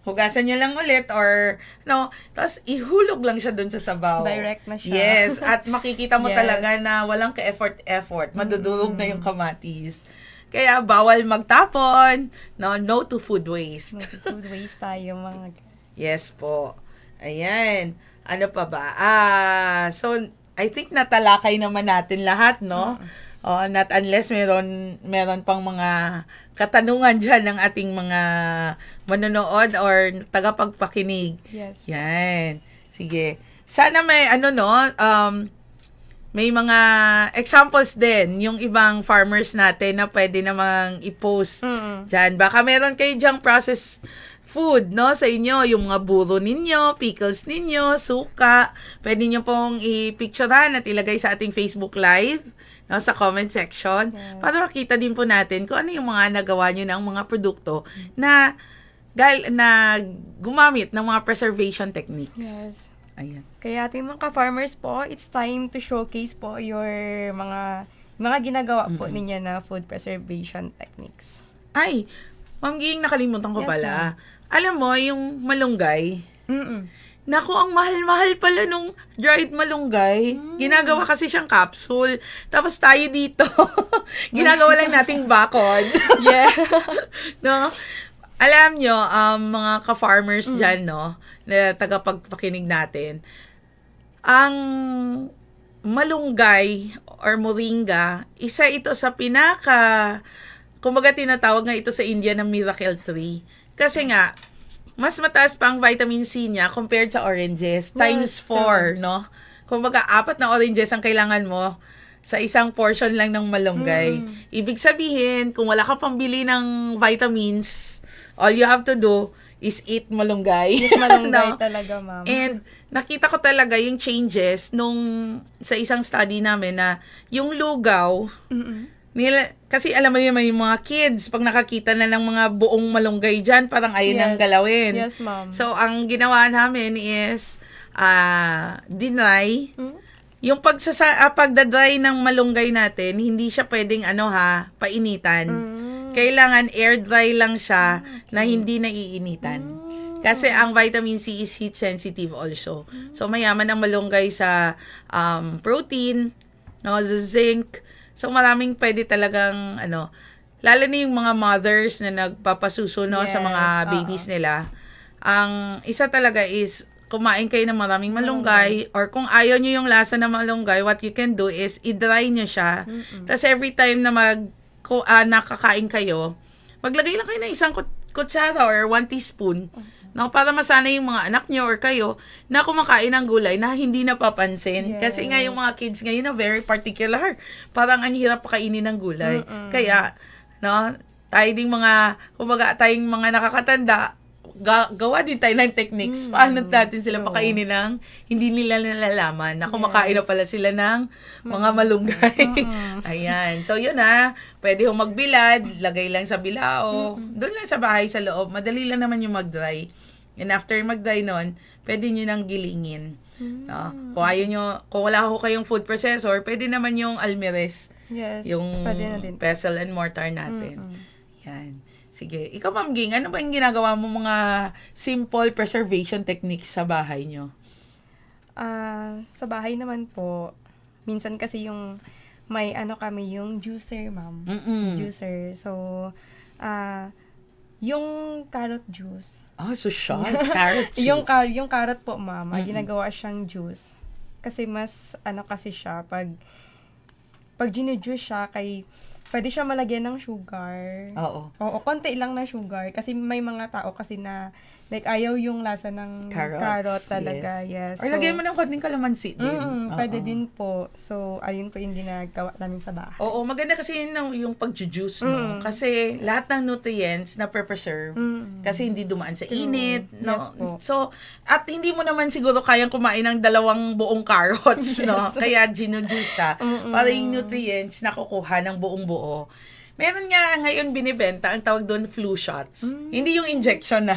Hugasan niyo lang ulit or, no, tapos ihulog lang siya dun sa sabaw. Direct na siya. Yes, at makikita mo Yes. talaga na walang ka-effort. Madudurog na yung kamatis. Kaya bawal magtapon, no to food waste. Food waste tayo, mga Yes po. Ayan. Ano pa ba? So, I think natalakay naman natin lahat, no? Not unless meron pang mga katanungan dyan ng ating mga manonood or tagapagpakinig. Yes. Yan. Sige. Sana may, may mga examples din yung ibang farmers natin na pwede namang i-post dyan. Baka meron kayo dyang processed food, no, sa inyo, yung mga buro ninyo, pickles ninyo, suka, pwede nyo pong i-picturean at ilagay sa ating Facebook Live, no, sa comment section, para makita din po natin kung ano yung mga nagawa nyo ng mga produkto na gumamit ng mga preservation techniques. Yes. Ayan. Kaya ating mga ka-farmers po, it's time to showcase po your mga ginagawa po ninyo na food preservation techniques. Ay, Ma'am Ging, nakalimutan ko Yes, pala. ma'am. Alam mo, yung malunggay, Mm-mm. naku, ang mahal-mahal pala nung dried malunggay. Ginagawa kasi siyang capsule. Tapos tayo dito, ginagawa lang nating bakod. Yeah. No? Alam nyo, mga ka-farmers dyan, no, na tagapagpakinig natin, ang malunggay or moringa, isa ito sa kumbaga tinatawag nga ito sa India ng miracle tree. Kasi nga, mas mataas pa ang vitamin C niya compared sa oranges, times 4, no? Kumbaga, 4 na oranges ang kailangan mo sa isang portion lang ng malunggay. Ibig sabihin, kung wala ka pambili ng vitamins, all you have to do is eat malunggay. Malunggay No? talaga, ma'am. And nakita ko talaga yung changes sa isang study namin na yung lugaw, kasi alam mo naman yung mga kids, pag nakakita na ng mga buong malunggay dyan, parang ayun ang galawin. Yes, ma'am. So, ang ginawa namin is, deny. Yung pagdadry ng malunggay natin, hindi siya pwedeng, painitan. Kailangan air dry lang siya na hindi naiinitan. Kasi ang vitamin C is heat sensitive also. So, mayaman ang malunggay sa protein, no, sa zinc. So, maraming pwede talagang, lalo na yung mga mothers na nagpapasuso, no, sa mga babies nila. Ang isa talaga is, kumain kayo ng maraming malunggay, or kung ayaw nyo yung lasa ng malunggay, what you can do is, i-dry nyo siya. Tapos, every time na nakakain kayo, maglagay lang kayo ng isang kutsara or 1 teaspoon, no, para masanay yung mga anak nyo or kayo na kumakain ng gulay na hindi napapansin. Yes. Kasi nga yung mga kids ngayon na very particular. Parang ang hirap pakainin ng gulay. Kaya, no, tayong mga nakakatanda, gawa din tayo ng techniques. Paano natin sila pakainin ng hindi nila nalalaman na kumakain na pala sila ng mga malunggay. Ayan. So, yun pwede hong magbilad, lagay lang sa bilao. Doon lang sa bahay sa loob. Madali lang naman yung mag-dry. And after mag-dry nun, pwede nyo nang gilingin. No? Kung wala ko kayong food processor, pwede naman yung almirez. Yes, Yung pwede na din. pestle and mortar natin. Yan. Sige. Ikaw, Ma'am Ging, ano ba yung ginagawa mo mga simple preservation techniques sa bahay nyo? Sa bahay naman po, minsan kasi yung may kami yung juicer, ma'am. Juicer. So, yung carrot juice. So shot. Carrot juice. Yung carrot po, ma'am, ginagawa siyang juice. Kasi mas, kasi siya, pag ginu-juice siya, pwede siya malagyan ng sugar. Oo. Oo, konti lang na sugar. Kasi may mga tao kasi na, like, ayaw yung lasa ng carrot talaga. Yes. Or lagyan mo ng konting kalamansi din. Pwede din po. So, ayun po yung ginagawa namin sa bahay. Oo, maganda kasi yung pag-juice, no? Kasi lahat ng nutrients na preserve kasi hindi dumaan sa init, no? Yes po. So, at hindi mo naman siguro kayang kumain ng 2 buong carrots, no? Kaya ginu-juice siya para yung nutrients nakukuha ng buong buo. Meron nga ngayon binibenta, ang tawag doon flu shots. Hindi yung injection na.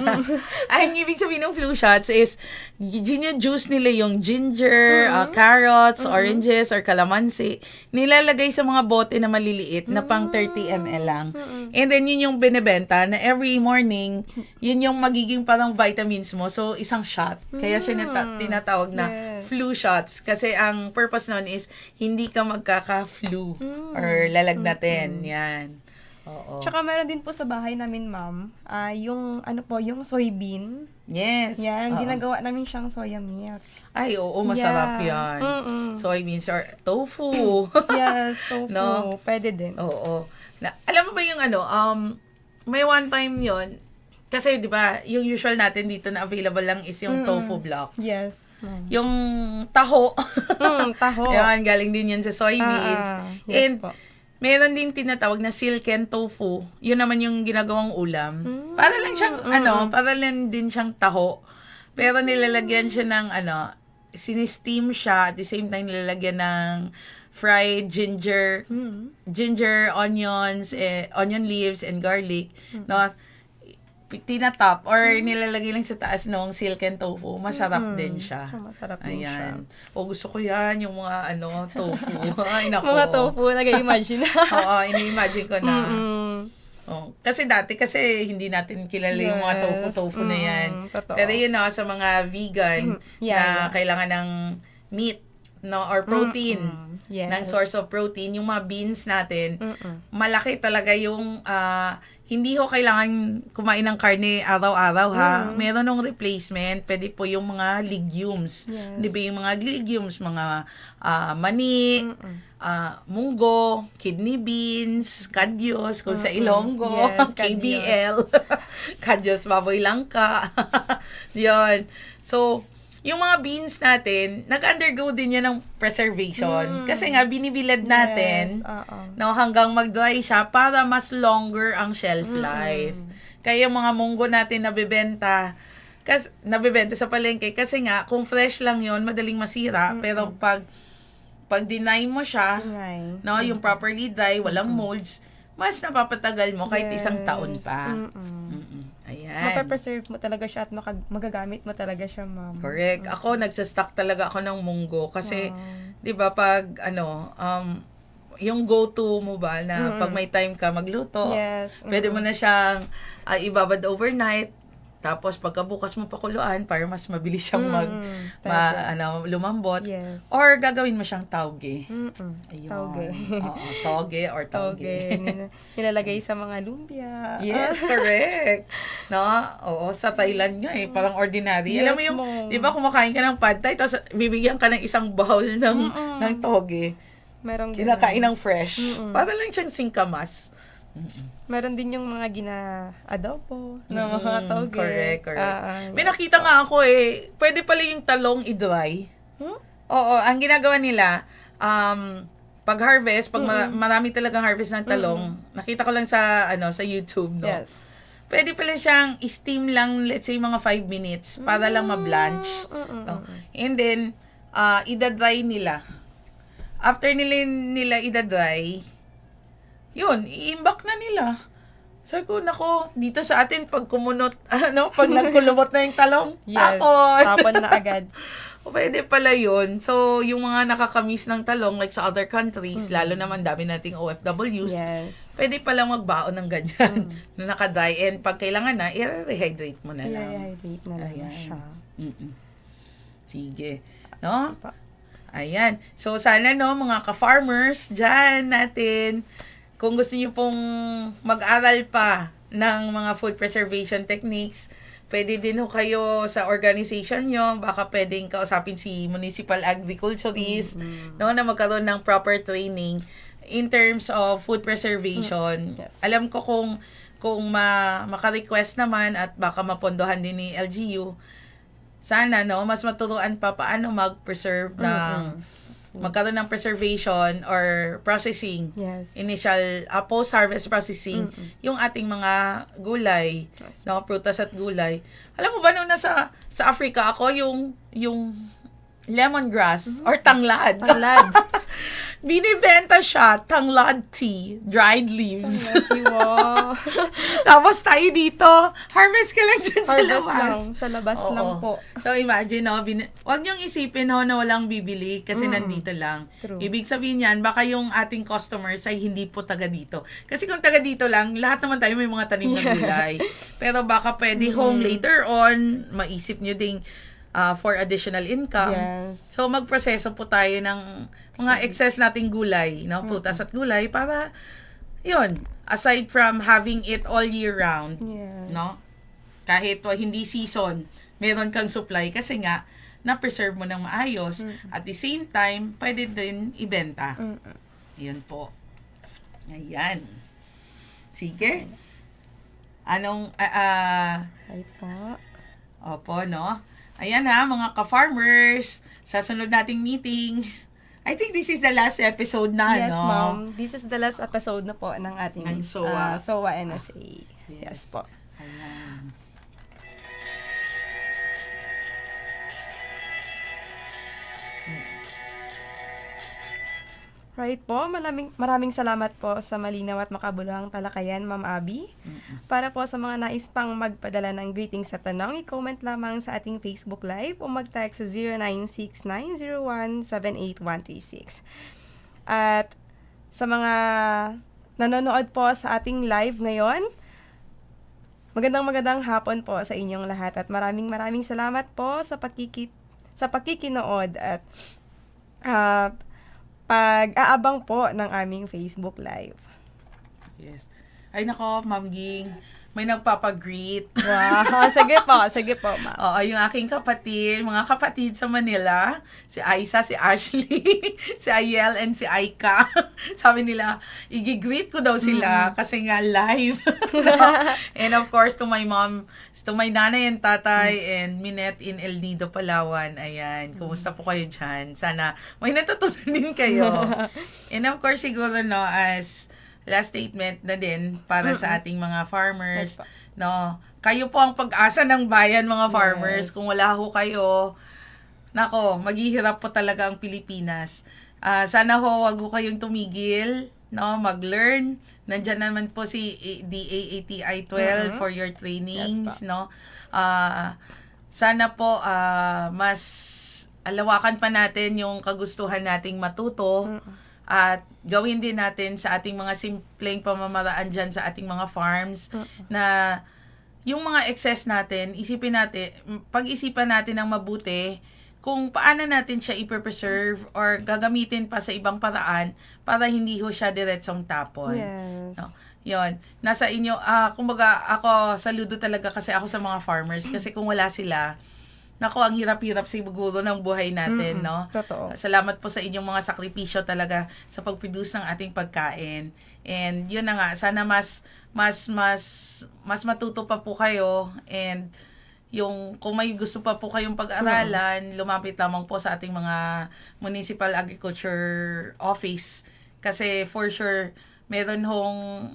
Ay, ang ibig sabihin ng flu shots is, juice nila yung ginger, carrots, oranges, or calamansi. Nilalagay sa mga bote na maliliit na pang 30 ml lang. And then, yun yung binibenta na every morning, yun yung magiging parang vitamins mo. So, isang shot. Kaya siya tinatawag na flu shots. Kasi ang purpose nun is, hindi ka magkaka-flu or lalagnatin. Yan. Oo. Tsaka meron din po sa bahay namin, ma'am, yung yung soybean. Yes. Yan, ginagawa namin siyang soya milk. Ay, oo, masarap yan. Soybeans or tofu. Yes, tofu. No? Pwede din. Oo. Alam mo ba yung may one time yon kasi di ba, yung usual natin dito na available lang is yung tofu blocks. Yes. Yung taho. Taho. Yan, galing din yan sa soybeans. Yes And po. meron din tinatawag na silken tofu. Yun naman yung ginagawang ulam. Para lang siyang, para lang din siyang taho. Pero nilalagyan siya ng, sinisteam siya. At the same time, nilalagyan ng fried ginger, onions, onion leaves, and garlic. No? Tinatap or nilalagay lang sa taas ng silken tofu. Masarap din siya. Masarap din siya. Ayan. O gusto ko yan, yung mga tofu. Ay, nako. Mga tofu, nag-imagine. Oo, ini-imagine ko na. Oh, kasi dati hindi natin kilala yung mga tofu na yan. Totoo. Pero yun sa mga vegan na kailangan ng meat, no, or protein. Yes. Ng source of protein, yung mga beans natin, malaki talaga yung hindi ho kailangan kumain ng karne araw-araw ha. Meron ng replacement. Pwede po yung mga legumes. Yes. Di ba yung mga legumes, mga mani, munggo, kidney beans, kadyos, kung sa Ilonggo, Yes, KBL, kadyos, baboy langka. Yun. So, yung mga beans natin, nag-undergo din yan ng preservation. Kasi nga, binibilad natin hanggang mag-dry siya para mas longer ang shelf life. Kaya yung mga munggo natin nabibenta sa palengke. Kasi nga, kung fresh lang yon madaling masira. Pero pag deny mo siya, yung properly dry, walang molds, mas napapatagal mo kahit isang taon pa. Ayan. Mapapreserve mo talaga siya at magagamit mo talaga siya, ma'am. Correct. Ako, nagsastock talaga ako ng munggo kasi, di ba, pag, yung go-to mo ba, na pag may time ka magluto, pwede mo na siyang ibabad overnight, tapos pagkabukas mo pakuluan para mas mabilis siyang lumambot. Yes. Or gagawin mo siyang tauge. Ayun. Tauge. Oo, toge or tauge. Nilalagay sa mga lumpia. Yes, correct. No? Oo, sa Thailand nga parang ordinary. Yes, Alam mo yung, di ba kumakain ka ng pad thai, tapos bibigyan ka ng isang bowl ng toge. Merong kinakain ng fresh. Para lang siyang singkamas. Meron din yung mga gina-adobo na mga tauge. Correct. May nakita nga ako pwede pala yung talong i-dry. Oo, ang ginagawa nila, pag-harvest, pag marami talagang harvest ng talong, nakita ko lang sa YouTube, no? Yes. Pwede pala siyang steam lang, let's say mga 5 minutes para lang ma-blanch. No? And then, ida-dry nila. After nila ida-dry, yun, i-imbak na nila. Sabi ko, nako, dito sa atin, pag kumunot, pag nagkulumot na yung talong, tapon na agad. Pwede pala yun. So, yung mga nakakamiss ng talong, like sa other countries, lalo naman dami nating OFWs, pwede palang magbaon ng ganyan, na naka-dry. And pag kailangan na, i-rehydrate mo na lang. I-rehydrate na lang siya. Sige. No? Ayan. So, sana no, mga ka-farmers dyan natin, kung gusto niyo pong mag-aral pa ng mga food preservation techniques, pwede din ho kayo sa organization nyo, baka pwedeng kausapin si municipal agriculturist, no, na magkaroon ng proper training in terms of food preservation. Yes. Alam ko kung maka-request naman at baka mapondohan din ni LGU, sana no, mas maturuan pa paano mag-preserve ng magkaroon ng preservation or processing. Yes. Initial post-harvest processing yung ating mga gulay, Yes. no, prutas at gulay. Alam mo ba nung nasa Africa ako, yung lemongrass or tanglad. Tanglad. Binibenta siya, tanglad tea, dried leaves. Wow. Tapos tayo dito, harvest ka lang dyan sa Harvest labas. lang. Sa labas Oo. lang po. So imagine, no, wag niyong isipin ho na walang bibili kasi nandito lang. True. Ibig sabihin yan, baka yung ating customers ay hindi po taga dito. Kasi kung taga dito lang, lahat naman tayo may mga tanim na gulay. Pero baka pwede home later on, maisip niyo ding for additional income. Yes. So magproseso po tayo ng mga excess nating gulay, no, prutas at gulay para yun, aside from having it all year round, Yes. no? Kahit hindi season, meron kang supply kasi nga na-preserve mo ng maayos. At the same time, pwede din ibenta. Yun po. Ayan. Sige. Anong Ay po. opo, no? Ayan ha, mga ka-farmers, sa sunod nating meeting, I think this is the last episode na, Yes, no? ma'am. This is the last episode na po ng ating Ng SOA. SOA NSA. Yes po. Ayan. Right po. Maraming salamat po sa malinaw at makabuluhang talakayan, Ma'am Abby. Para po sa mga nais pang magpadala ng greetings at tanong, i-comment lamang sa ating Facebook Live o mag-text sa 0969017836. At sa mga nanonood po sa ating live ngayon, magandang hapon po sa inyong lahat at maraming salamat po sa pakikinood at pag-aabang po ng aming Facebook Live. Yes. Ay nako, Ma'am Ging, may nagpapagreet. Wow, sige po, ma'am. Oo, yung aking mga kapatid sa Manila, si Aisa, si Ashley, si Ayel, and si Aika. Sabi nila, i-greet ko daw sila kasi nga live. And of course, to my mom, to my nanay and tatay, and Minette in El Nido, Palawan. Ayan, kumusta po kayo dyan? Sana may natutunan din kayo. And of course, siguro, no, as last statement na din para sa ating mga farmers, Yes, no, kayo po ang pag-asa ng bayan, mga farmers. Yes. Kung wala ho kayo, nako, maghihirap po talaga ang Pilipinas. Sana ho, wag ho kayong tumigil, no, mag-learn. Nandyan naman po si DAATI 12 for your trainings, Yes, no. Sana po mas alawakan pa natin yung kagustuhan nating matuto. At gawin din natin sa ating mga simpleng pamamaraan dyan sa ating mga farms na yung mga excess natin, pag-isipan natin ng mabuti kung paano natin siya i-preserve or gagamitin pa sa ibang paraan para hindi ho siya diretsong tapon. Yes. No? Yun. Nasa inyo, kumbaga ako, saludo talaga kasi ako sa mga farmers kasi kung wala sila, nako, ang hirap-hirap siguro ng buhay natin, no? Totoo. Salamat po sa inyong mga sakripisyo talaga sa pag-produce ng ating pagkain. And yun na nga, sana mas matuto pa po kayo, and kung may gusto pa po kayong pag-aralan, lumapit lamang po sa ating mga municipal agriculture office. Kasi for sure, meron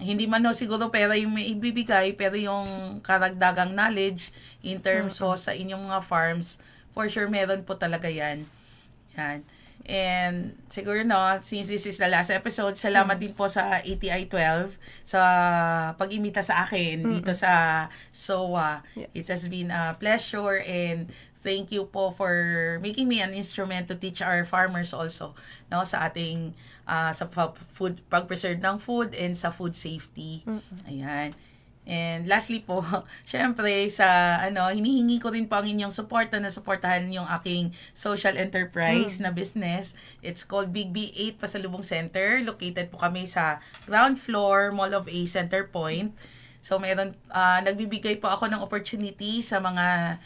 hindi man ho siguro pera yung may ibibigay, pero yung karagdagang knowledge in terms ho sa inyong mga farms, for sure meron po talaga yan. Yan. And siguro since this is the last episode, salamat din po sa ATI 12 sa pag-imita sa akin dito sa SOA. Yes. It has been a pleasure, and thank you po for making me an instrument to teach our farmers also, no, sa ating sa pag-preserve ng food and sa food safety. Ayan. And lastly po, syempre sa hinihingi ko rin po ang inyong suporta na suportahan yung aking social enterprise na business. It's called Big B8 Pasalubong Center. Located po kami sa ground floor, Mall of A Center Point. So nagbibigay po ako ng opportunity sa mga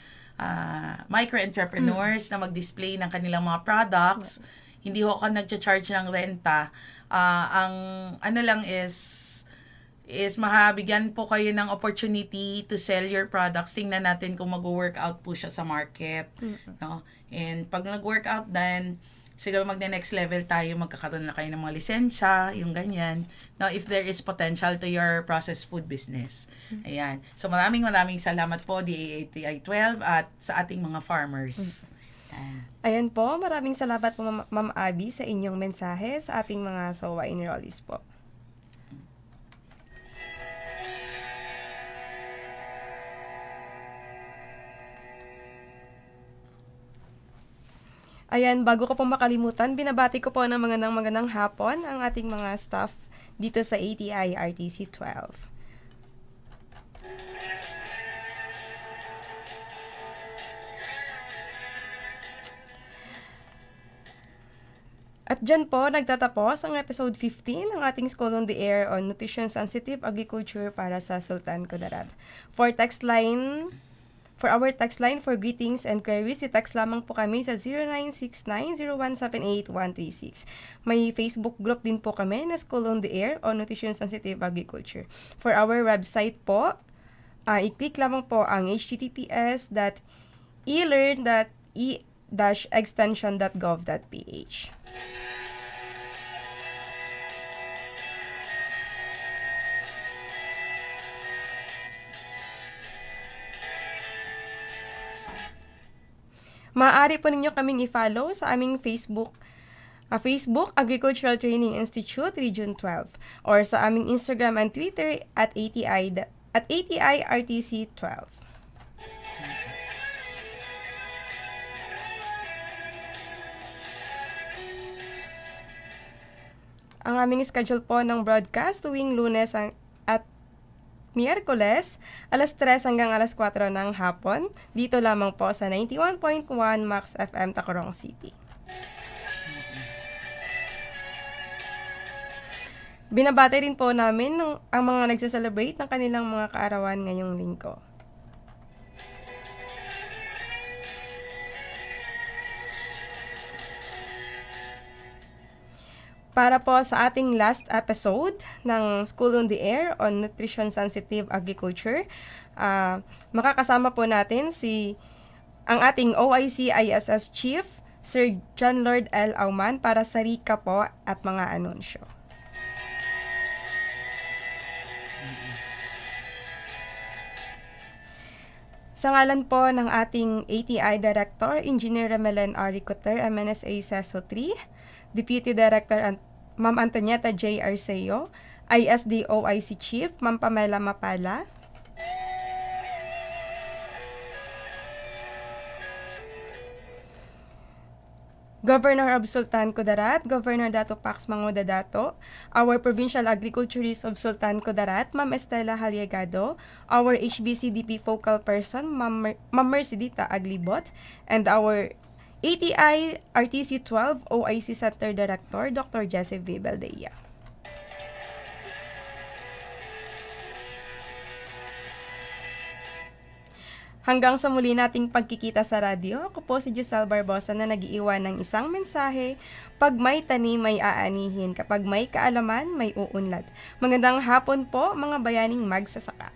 micro-entrepreneurs na mag-display ng kanilang mga products. Hindi ho ako nag-charge ng renta. Ang lang is mahabigyan po kayo ng opportunity to sell your products. Tingnan natin kung mag-workout po siya sa market. No? And pag nag-workout, then siguro next level tayo, magkakaroon na kayo ng mga lisensya, yung ganyan. Now, if there is potential to your processed food business. Ayan. So, maraming salamat po, DAATI 12 at sa ating mga farmers. Ayan po, maraming salamat po Ma'am Abby sa inyong mensahe sa ating mga SOA enrollees po. Ayan, bago ko po makalimutan, binabati ko po ng magandang hapon ang ating mga staff dito sa ATI RTC 12. At dyan po, nagtatapos ang episode 15 ng ating School on the Air on Nutrition-Sensitive Agriculture para sa Sultan Kudarat. For our text line for greetings and queries, i-text lamang po kami sa 0969-0178-136. May Facebook group din po kami na School on the Air on Nutrition-Sensitive Agriculture. For our website po, i-click lamang po ang https://elearn.e-extension.gov.ph. Maaari po ninyo kaming i-follow sa aming Facebook Agricultural Training Institute Region 12 or sa aming Instagram and Twitter at ATI RTC 12. Ang aming schedule po ng broadcast tuwing Lunes at Miyerkules, alas 3 hanggang alas 4 ng hapon, dito lamang po sa 91.1 Max FM Tacurong City. Binabati rin po namin ang mga nagse-celebrate ng kanilang mga kaarawan ngayong linggo. Para po sa ating last episode ng School on the Air on Nutrition-Sensitive Agriculture, makakasama po natin ang ating OIC ISS Chief, Sir John Lord L. Auman, para sa recap po at mga anunsyo. Sa ngalan po ng ating ATI Director, Engineer Remelen R. Cotter, MNSA CESO 3, Deputy Director Ma'am Antonieta J. Arceo, ISD OIC Chief Ma'am Pamela Mapala, Governor of Sultan Kudarat, Governor Dato Pax Manguda Dato, our Provincial Agriculturist of Sultan Kudarat, Ma'am Estela Haliegado, our HBCDP Focal Person, Ma'am Mercedita Aglibot, and our ATI RTC 12 OIC Center Director, Dr. Jesse V. Beldea. Hanggang sa muli nating pagkikita sa radyo, ako po si Giselle Barbosa na nag-iiwan ng isang mensahe: pag may tanim, may aanihin. Kapag may kaalaman, may uunlad. Magandang hapon po, mga bayaning magsasaka.